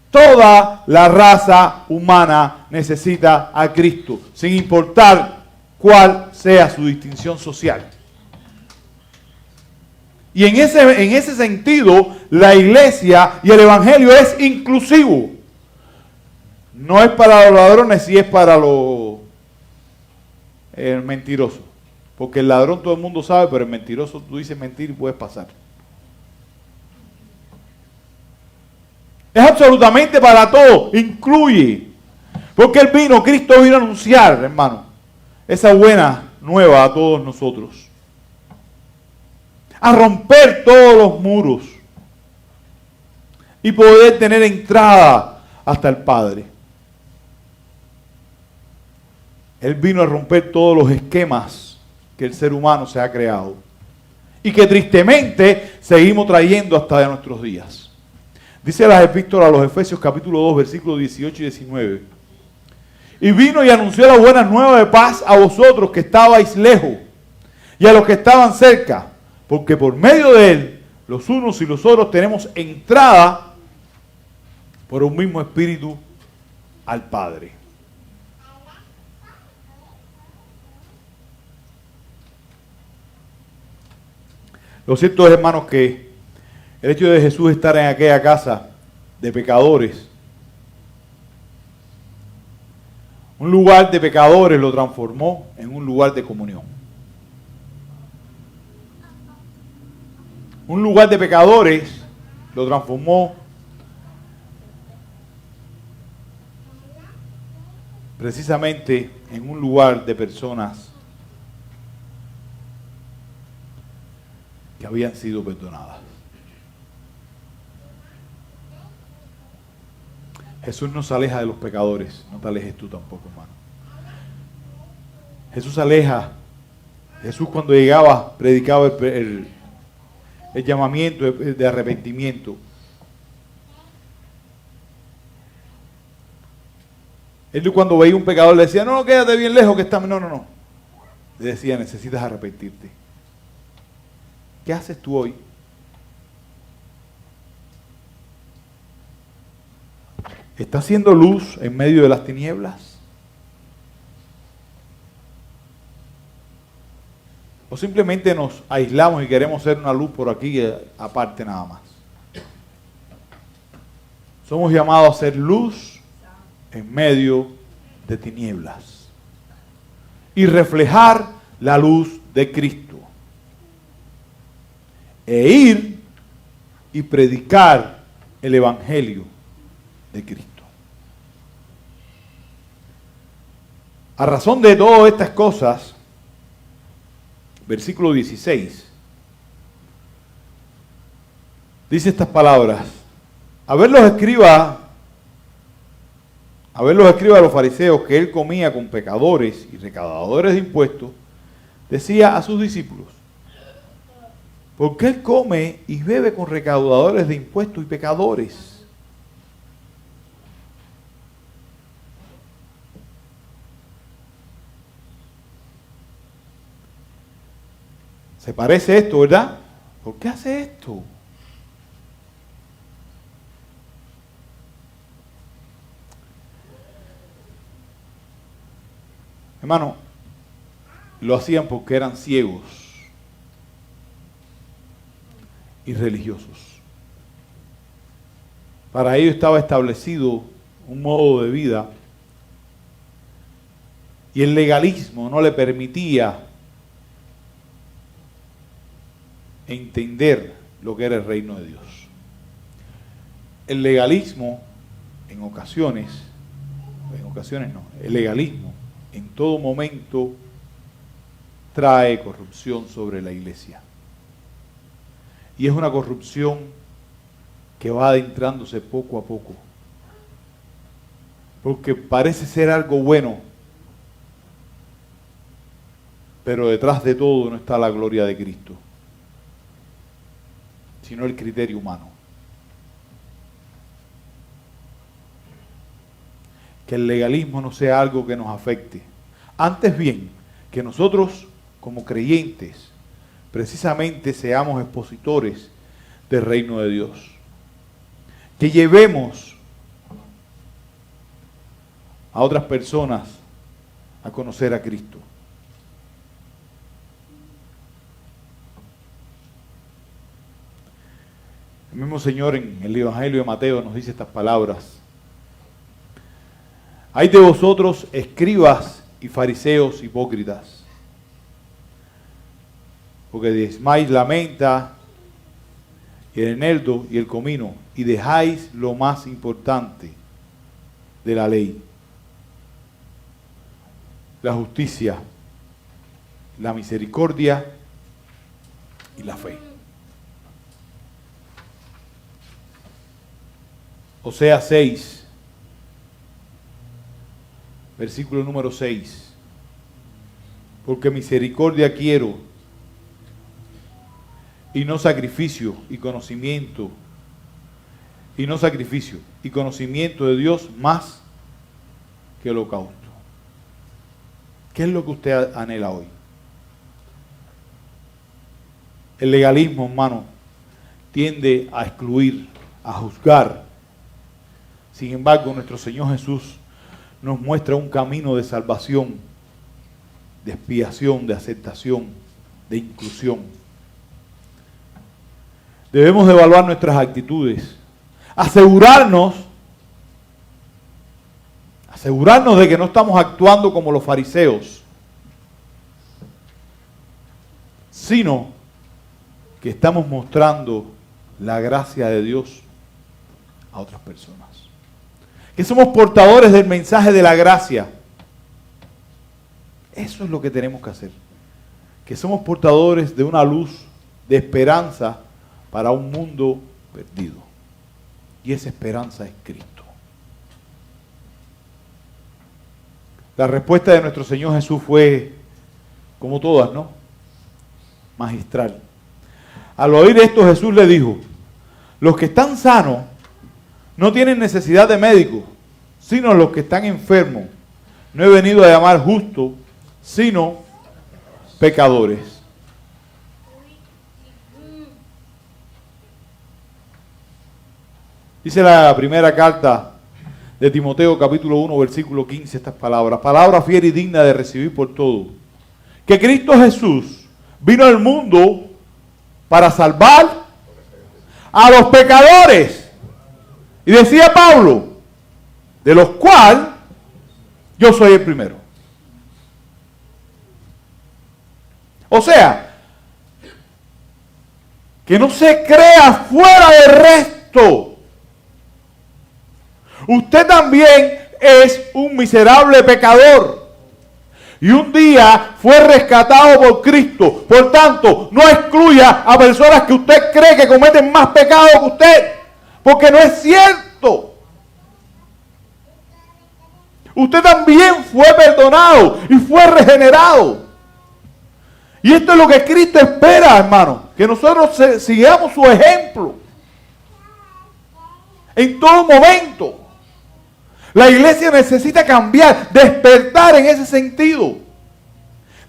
Toda la raza humana necesita a Cristo, sin importar cuál sea su distinción social. Y en ese sentido, la iglesia y el evangelio es inclusivo. No es para los ladrones, sí es para los mentirosos. Porque el ladrón todo el mundo sabe, pero el mentiroso, tú dices mentir y puedes pasar. Es absolutamente para todo, incluye. Porque Cristo vino a anunciar, hermano, esa buena nueva a todos nosotros. A romper todos los muros. Y poder tener entrada hasta el Padre. Él vino a romper todos los esquemas que el ser humano se ha creado. Y que tristemente seguimos trayendo hasta de nuestros días. Dice las epístolas a los Efesios capítulo 2, versículos 18 y 19. Y vino y anunció la buena nueva de paz a vosotros que estabais lejos y a los que estaban cerca, porque por medio de él, los unos y los otros tenemos entrada por un mismo espíritu al Padre. Lo cierto es, hermanos, que el hecho de Jesús estar en aquella casa de pecadores, un lugar de pecadores, lo transformó en un lugar de comunión. Un lugar de pecadores lo transformó precisamente en un lugar de personas que habían sido perdonadas. Jesús no se aleja de los pecadores, no te alejes tú tampoco, hermano. Jesús aleja. Jesús cuando llegaba predicaba el llamamiento de arrepentimiento. Él cuando veía un pecador le decía, no, quédate bien lejos que estamos. No. Le decía, necesitas arrepentirte. ¿Qué haces tú hoy? ¿Está haciendo luz en medio de las tinieblas? ¿O simplemente nos aislamos y queremos ser una luz por aquí aparte nada más? Somos llamados a ser luz en medio de tinieblas. y reflejar la luz de Cristo. E ir y predicar el Evangelio de Cristo. A razón de todas estas cosas, versículo 16, dice estas palabras: a ver los escribas de los fariseos que él comía con pecadores y recaudadores de impuestos, decía a sus discípulos: ¿por qué él come y bebe con recaudadores de impuestos y pecadores? ¿Se parece esto, verdad? ¿Por qué hace esto? Hermano, lo hacían porque eran ciegos y religiosos. Para ellos estaba establecido un modo de vida y el legalismo no le permitía entender lo que era el reino de Dios. El legalismo en ocasiones no, el legalismo en todo momento trae corrupción sobre la iglesia. Y es una corrupción que va adentrándose poco a poco. Porque parece ser algo bueno, pero detrás de todo no está la gloria de Cristo, sino el criterio humano. Que el legalismo no sea algo que nos afecte. Antes bien, que nosotros como creyentes precisamente seamos expositores del reino de Dios. Que llevemos a otras personas a conocer a Cristo. El mismo Señor en el Evangelio de Mateo nos dice estas palabras: hay de vosotros, escribas y fariseos hipócritas, porque diezmáis la menta y el eneldo y el comino, y dejáis lo más importante de la ley: la justicia, la misericordia y la fe. Oseas 6, versículo número 6. Porque misericordia quiero, y no sacrificio y conocimiento, de Dios más que holocausto. ¿Qué es lo que usted anhela hoy? El legalismo, hermano, tiende a excluir, a juzgar. Sin embargo, nuestro Señor Jesús nos muestra un camino de salvación, de expiación, de aceptación, de inclusión. Debemos de evaluar nuestras actitudes, asegurarnos de que no estamos actuando como los fariseos, sino que estamos mostrando la gracia de Dios a otras personas. Que somos portadores del mensaje de la gracia. Eso es lo que tenemos que hacer. Que somos portadores de una luz de esperanza para un mundo perdido. Y esa esperanza es Cristo. La respuesta de nuestro Señor Jesús fue, como todas, ¿no? Magistral. Al oír esto, Jesús le dijo: los que están sanos no tienen necesidad de médico, sino los que están enfermos. No he venido a llamar justos, sino pecadores. Dice la primera carta de Timoteo, capítulo 1, versículo 15, estas palabras: palabra fiel y digna de recibir por todo, que Cristo Jesús vino al mundo para salvar a los pecadores. Y decía Pablo, de los cuales yo soy el primero. O sea, que no se crea fuera del resto. Usted también es un miserable pecador. Y un día fue rescatado por Cristo. Por tanto, no excluya a personas que usted cree que cometen más pecado que usted. Porque no es cierto. Usted también fue perdonado y fue regenerado. Y esto es lo que Cristo espera, hermano. Que nosotros sigamos su ejemplo. En todo momento. La iglesia necesita cambiar, despertar en ese sentido.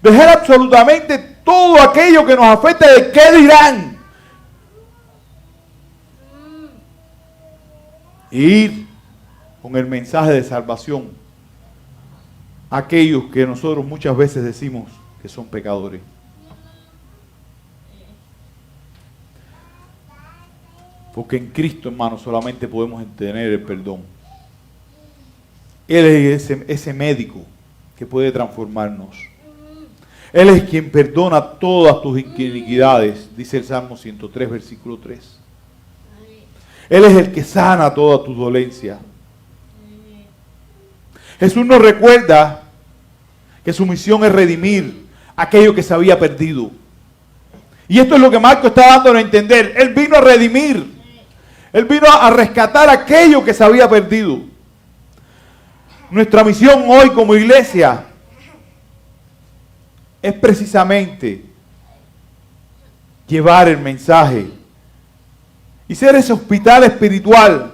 Dejar absolutamente todo aquello que nos afecta de qué dirán. Y ir con el mensaje de salvación a aquellos que nosotros muchas veces decimos que son pecadores. Porque en Cristo, hermano, solamente podemos tener el perdón. Él es ese médico que puede transformarnos. Él es quien perdona todas tus iniquidades, dice el Salmo 103, versículo 3. Él es el que sana toda tu dolencia. Jesús nos recuerda que su misión es redimir aquello que se había perdido. Y esto es lo que Marco está dándonos a entender. Él vino a redimir. Él vino a rescatar aquello que se había perdido. Nuestra misión hoy como iglesia es precisamente llevar el mensaje y ser ese hospital espiritual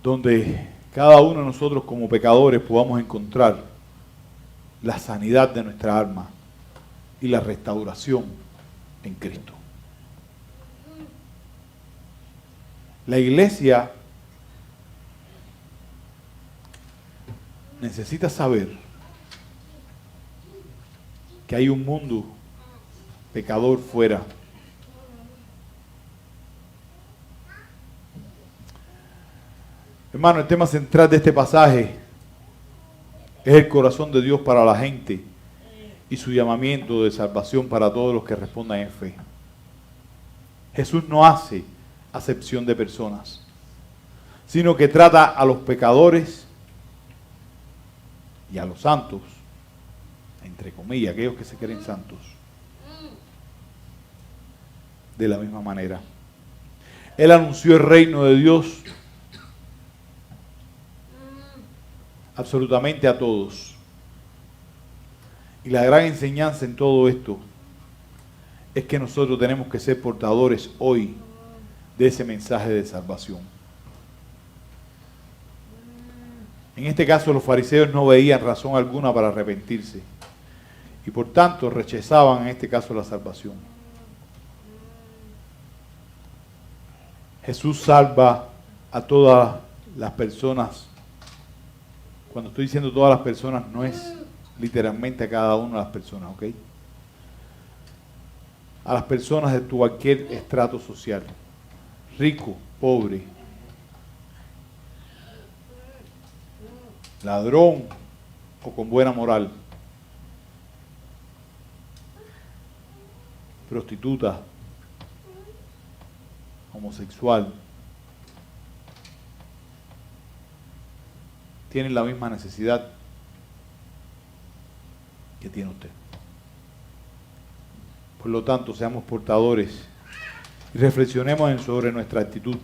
donde cada uno de nosotros como pecadores podamos encontrar la sanidad de nuestra alma y la restauración en Cristo. La iglesia necesita saber que hay un mundo pecador fuera. Hermano, el tema central de este pasaje es el corazón de Dios para la gente y su llamamiento de salvación para todos los que respondan en fe. Jesús no hace acepción de personas, sino que trata a los pecadores y a los santos, entre comillas, aquellos que se creen santos, de la misma manera. Él anunció el reino de Dios absolutamente a todos. Y la gran enseñanza en todo esto es que nosotros tenemos que ser portadores hoy de ese mensaje de salvación. En este caso los fariseos no veían razón alguna para arrepentirse y por tanto rechazaban en este caso la salvación. Jesús salva a todas las personas. Cuando estoy diciendo todas las personas, no es literalmente a cada una de las personas, ¿ok? A las personas de cualquier estrato social, rico, pobre, ladrón o con buena moral, prostituta, homosexual, tienen la misma necesidad que tiene usted. Por lo tanto, seamos portadores y reflexionemos sobre nuestra actitud.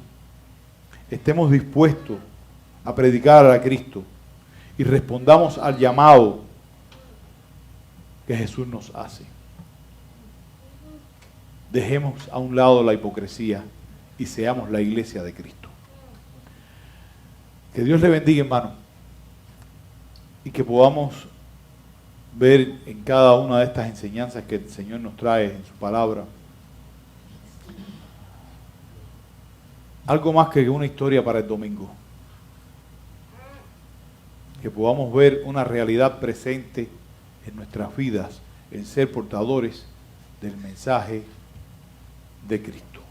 Estemos dispuestos a predicar a Cristo y respondamos al llamado que Jesús nos hace. Dejemos a un lado la hipocresía y seamos la iglesia de Cristo. Que Dios le bendiga, hermano, y que podamos ver en cada una de estas enseñanzas que el Señor nos trae en su palabra algo más que una historia para el domingo. Que podamos ver una realidad presente en nuestras vidas, en ser portadores del mensaje de Cristo.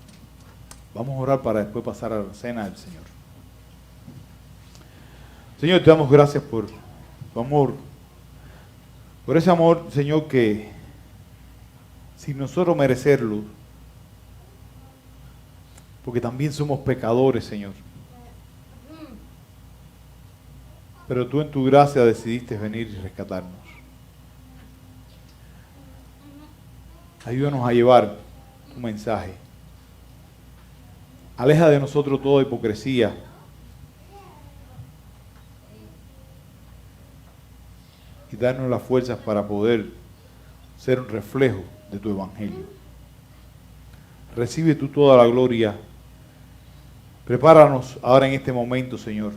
Vamos a orar para después pasar a la cena del Señor. Señor, te damos gracias por tu amor, por ese amor, Señor, que sin nosotros merecerlo, porque también somos pecadores, Señor, pero tú en tu gracia decidiste venir y rescatarnos. Ayúdanos a llevar tu mensaje. Aleja de nosotros toda hipocresía. Y darnos las fuerzas para poder ser un reflejo de tu evangelio. Recibe tú toda la gloria. Prepáranos ahora en este momento, Señor,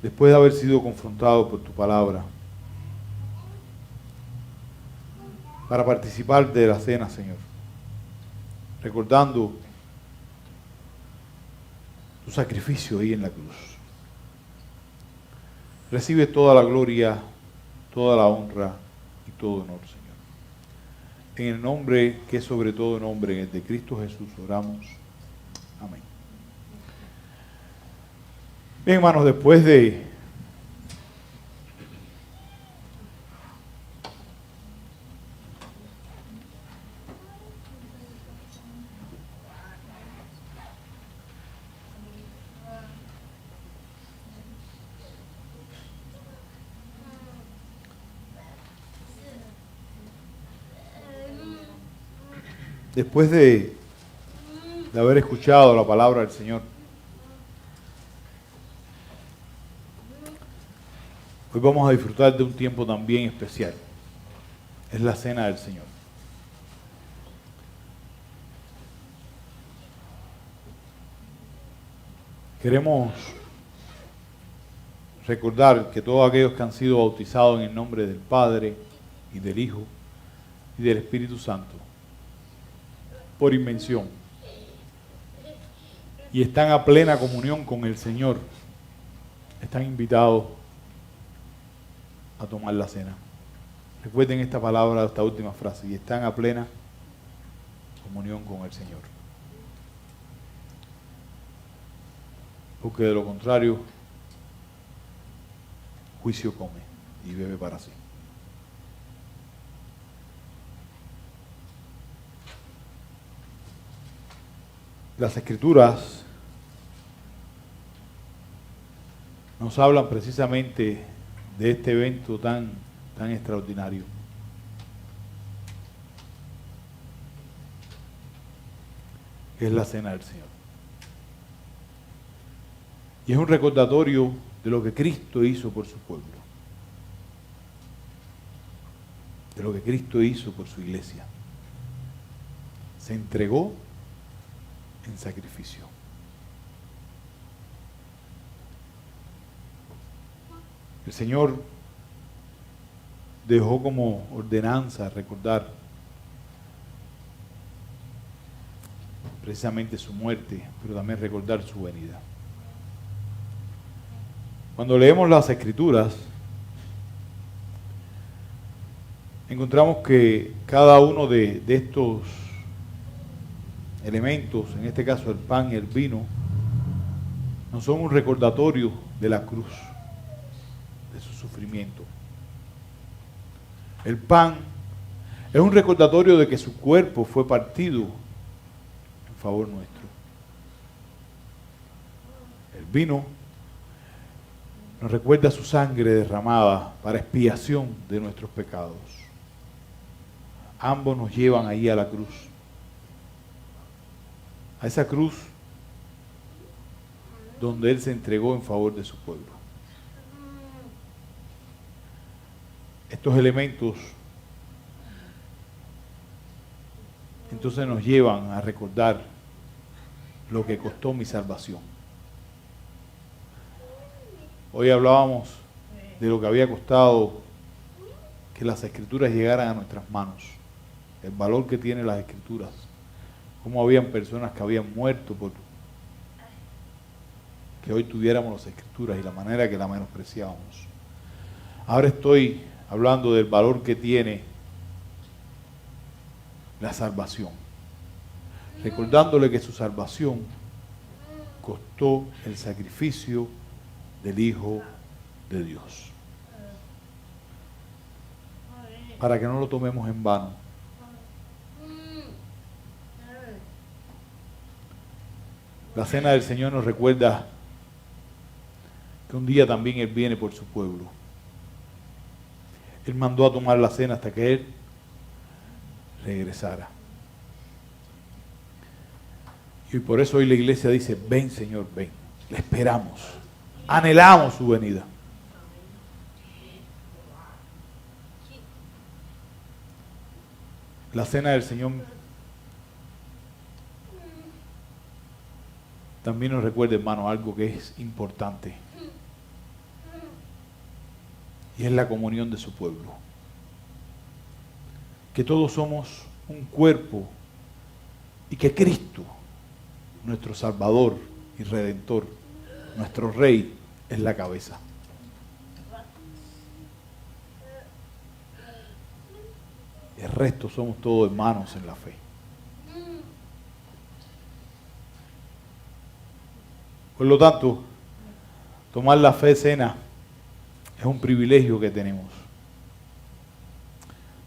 después de haber sido confrontados por tu palabra, para participar de la cena, Señor, recordando tu sacrificio ahí en la cruz. Recibe toda la gloria, toda la honra y todo honor, Señor. En el nombre que es sobre todo nombre, en el de Cristo Jesús, oramos. Amén. Bien, hermanos, después de haber escuchado la palabra del Señor, hoy vamos a disfrutar de un tiempo también especial. Es la cena del Señor. Queremos recordar que todos aquellos que han sido bautizados en el nombre del Padre y del Hijo y del Espíritu Santo, por invención, y están a plena comunión con el Señor, están invitados a tomar la cena. Recuerden esta palabra, esta última frase, y están a plena comunión con el Señor. Porque de lo contrario, juicio come y bebe para sí. Las Escrituras nos hablan precisamente de este evento tan extraordinario. Que es la cena del Señor. Y es un recordatorio de lo que Cristo hizo por su pueblo. De lo que Cristo hizo por su iglesia. Se entregó en sacrificio. El Señor dejó como ordenanza recordar precisamente su muerte, pero también recordar su venida. Cuando leemos las Escrituras, encontramos que cada uno de estos elementos, en este caso el pan y el vino, no son un recordatorio de la cruz, de su sufrimiento. El pan es un recordatorio de que su cuerpo fue partido en favor nuestro. El vino nos recuerda su sangre derramada para expiación de nuestros pecados. Ambos nos llevan ahí a la cruz. A esa cruz donde Él se entregó en favor de su pueblo. Estos elementos entonces nos llevan a recordar lo que costó mi salvación. Hoy hablábamos de lo que había costado que las Escrituras llegaran a nuestras manos, el valor que tienen las Escrituras. Cómo habían personas que habían muerto por que hoy tuviéramos las Escrituras y la manera que la menospreciábamos. Ahora estoy hablando del valor que tiene la salvación. recordándole que su salvación costó el sacrificio del Hijo de Dios. Para que no lo tomemos en vano. La cena del Señor nos recuerda que un día también Él viene por su pueblo. Él mandó a tomar la cena hasta que Él regresara. Y por eso hoy la iglesia dice, ven Señor, ven. Le esperamos. Anhelamos su venida. La cena del Señor también nos recuerda, hermano, algo que es importante. Y es la comunión de su pueblo. Que todos somos un cuerpo y que Cristo, nuestro Salvador y Redentor, nuestro Rey, es la cabeza. El resto somos todos hermanos en la fe. Por lo tanto, tomar la fe cena es un privilegio que tenemos.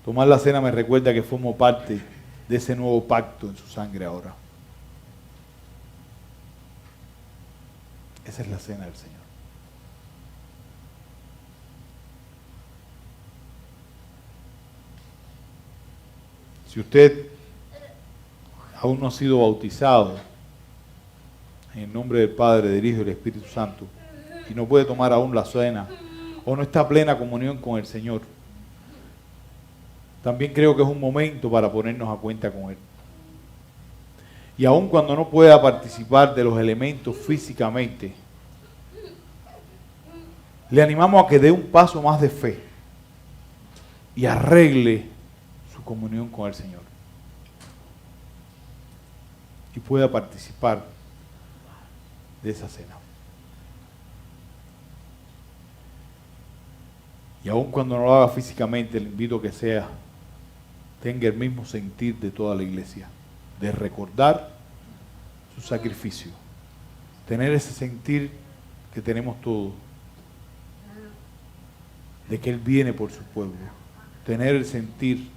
Tomar la cena me recuerda que formo parte de ese nuevo pacto en su sangre ahora. Esa es la cena del Señor. Si usted aún no ha sido bautizado en el nombre del Padre, del Hijo y del Espíritu Santo, y no puede tomar aún la cena, o no está en plena comunión con el Señor, también creo que es un momento para ponernos a cuenta con Él. Y aun cuando no pueda participar de los elementos físicamente, le animamos a que dé un paso más de fe y arregle su comunión con el Señor. Y pueda participar de esa cena. Y aun cuando no lo haga físicamente, le invito a que tenga el mismo sentir de toda la iglesia, de recordar su sacrificio, tener ese sentir que tenemos todos, de que Él viene por su pueblo, tener el sentir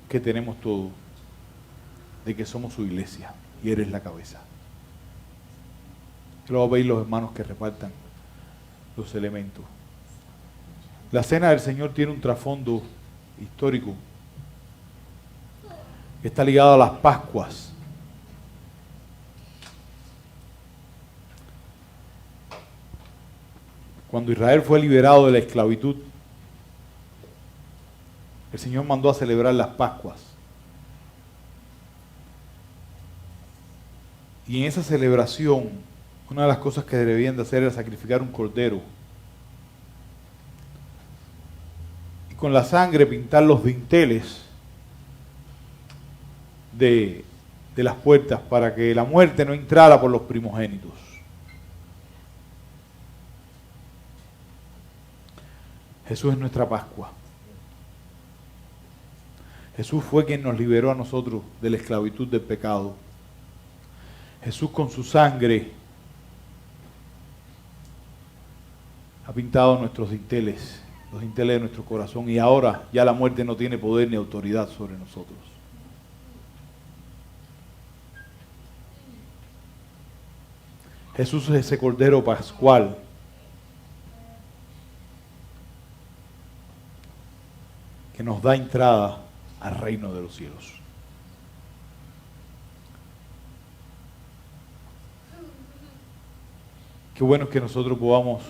que tenemos todos, de que somos su iglesia y eres la cabeza. Yo voy a pedir a los hermanos que repartan los elementos. La cena del Señor tiene un trasfondo histórico que está ligado a las Pascuas. Cuando Israel fue liberado de la esclavitud, el Señor mandó a celebrar las Pascuas. Y en esa celebración, una de las cosas que debían de hacer era sacrificar un cordero. Y con la sangre pintar los dinteles de las puertas para que la muerte no entrara por los primogénitos. Jesús es nuestra Pascua. Jesús fue quien nos liberó a nosotros de la esclavitud del pecado. Jesús con su sangre ha pintado nuestros dinteles, los dinteles de nuestro corazón, y ahora ya la muerte no tiene poder ni autoridad sobre nosotros. Jesús es ese Cordero Pascual que nos da entrada al reino de los cielos. Qué bueno es que nosotros podamos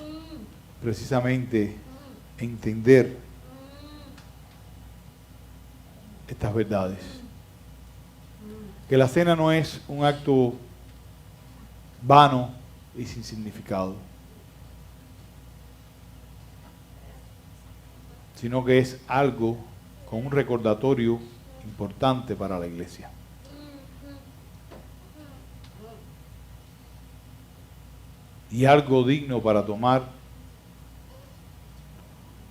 precisamente entender estas verdades. Que la cena no es un acto vano y sin significado, sino que es algo con un recordatorio importante para la iglesia. Y algo digno para tomar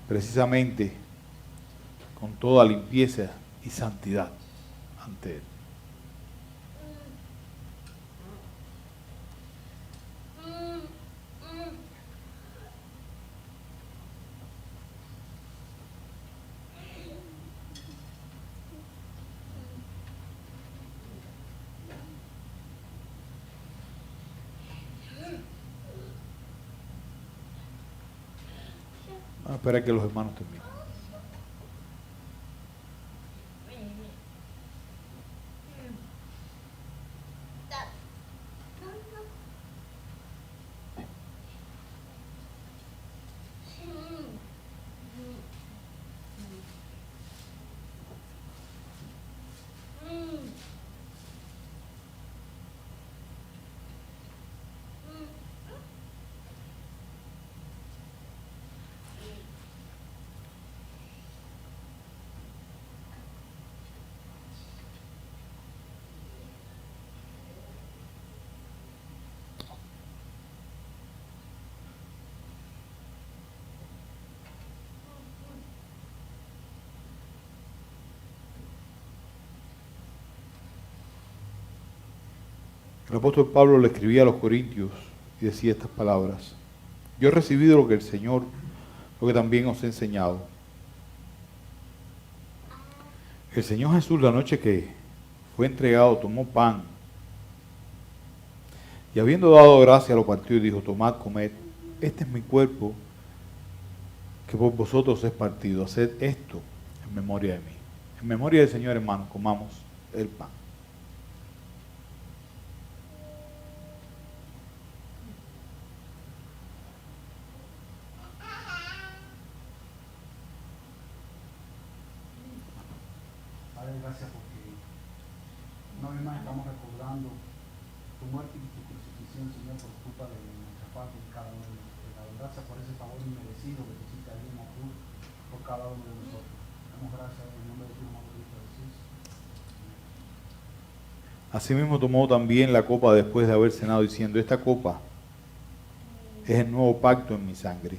precisamente con toda limpieza y santidad ante Él. Vamos a esperar que los hermanos terminen. El apóstol Pablo le escribía a los corintios y decía estas palabras: yo he recibido lo que el Señor, lo que también os he enseñado. El Señor Jesús, la noche que fue entregado, tomó pan y habiendo dado gracia lo partió y dijo: tomad, comed, este es mi cuerpo que por vosotros es partido, haced esto en memoria de mí. En memoria del Señor, hermanos, comamos el pan. Padre, gracias porque una vez más estamos recordando tu muerte y tu crucifixión, Señor, por culpa de nuestra parte de cada uno de nosotros. Gracias por ese favor inmerecido que te hiciste ahí en la cruz por cada uno de nosotros. Damos gracias en el nombre de tu amado Cristo Jesús. Asimismo tomó también la copa después de haber cenado, diciendo: esta copa es el nuevo pacto en mi sangre.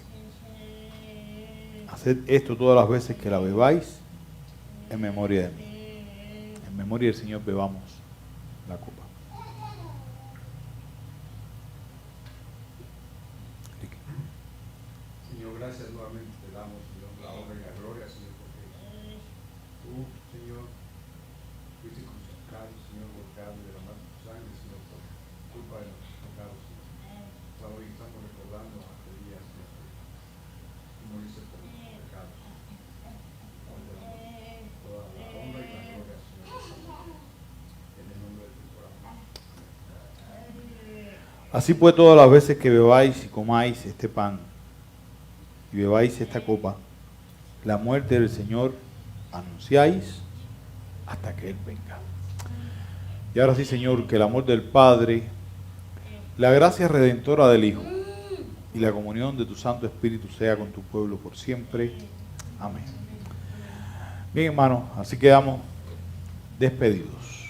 Haced esto todas las veces que la bebáis en memoria de mí. En memoria del Señor bebamos la copa. Señor, gracias nuevamente te damos, Señor, la honra y la gloria, Señor, porque tú, Señor, fuiste crucificado, Señor, golpeado y derramado tu sangre, Señor, por culpa de nuestros pecados, Señor. Hoy estamos recordando aquel día, Señor, que tú moriste por nuestros pecados. Hoy te damos toda la honra y la gloria, Señor, en el nombre de tu corazón. Así pues, todas las veces que bebáis y comáis este pan y bebáis esta copa, la muerte del Señor anunciáis hasta que Él venga. Y ahora sí, Señor, que el amor del Padre, la gracia redentora del Hijo y la comunión de tu Santo Espíritu sea con tu pueblo por siempre. Amén. Bien, hermanos, así quedamos despedidos.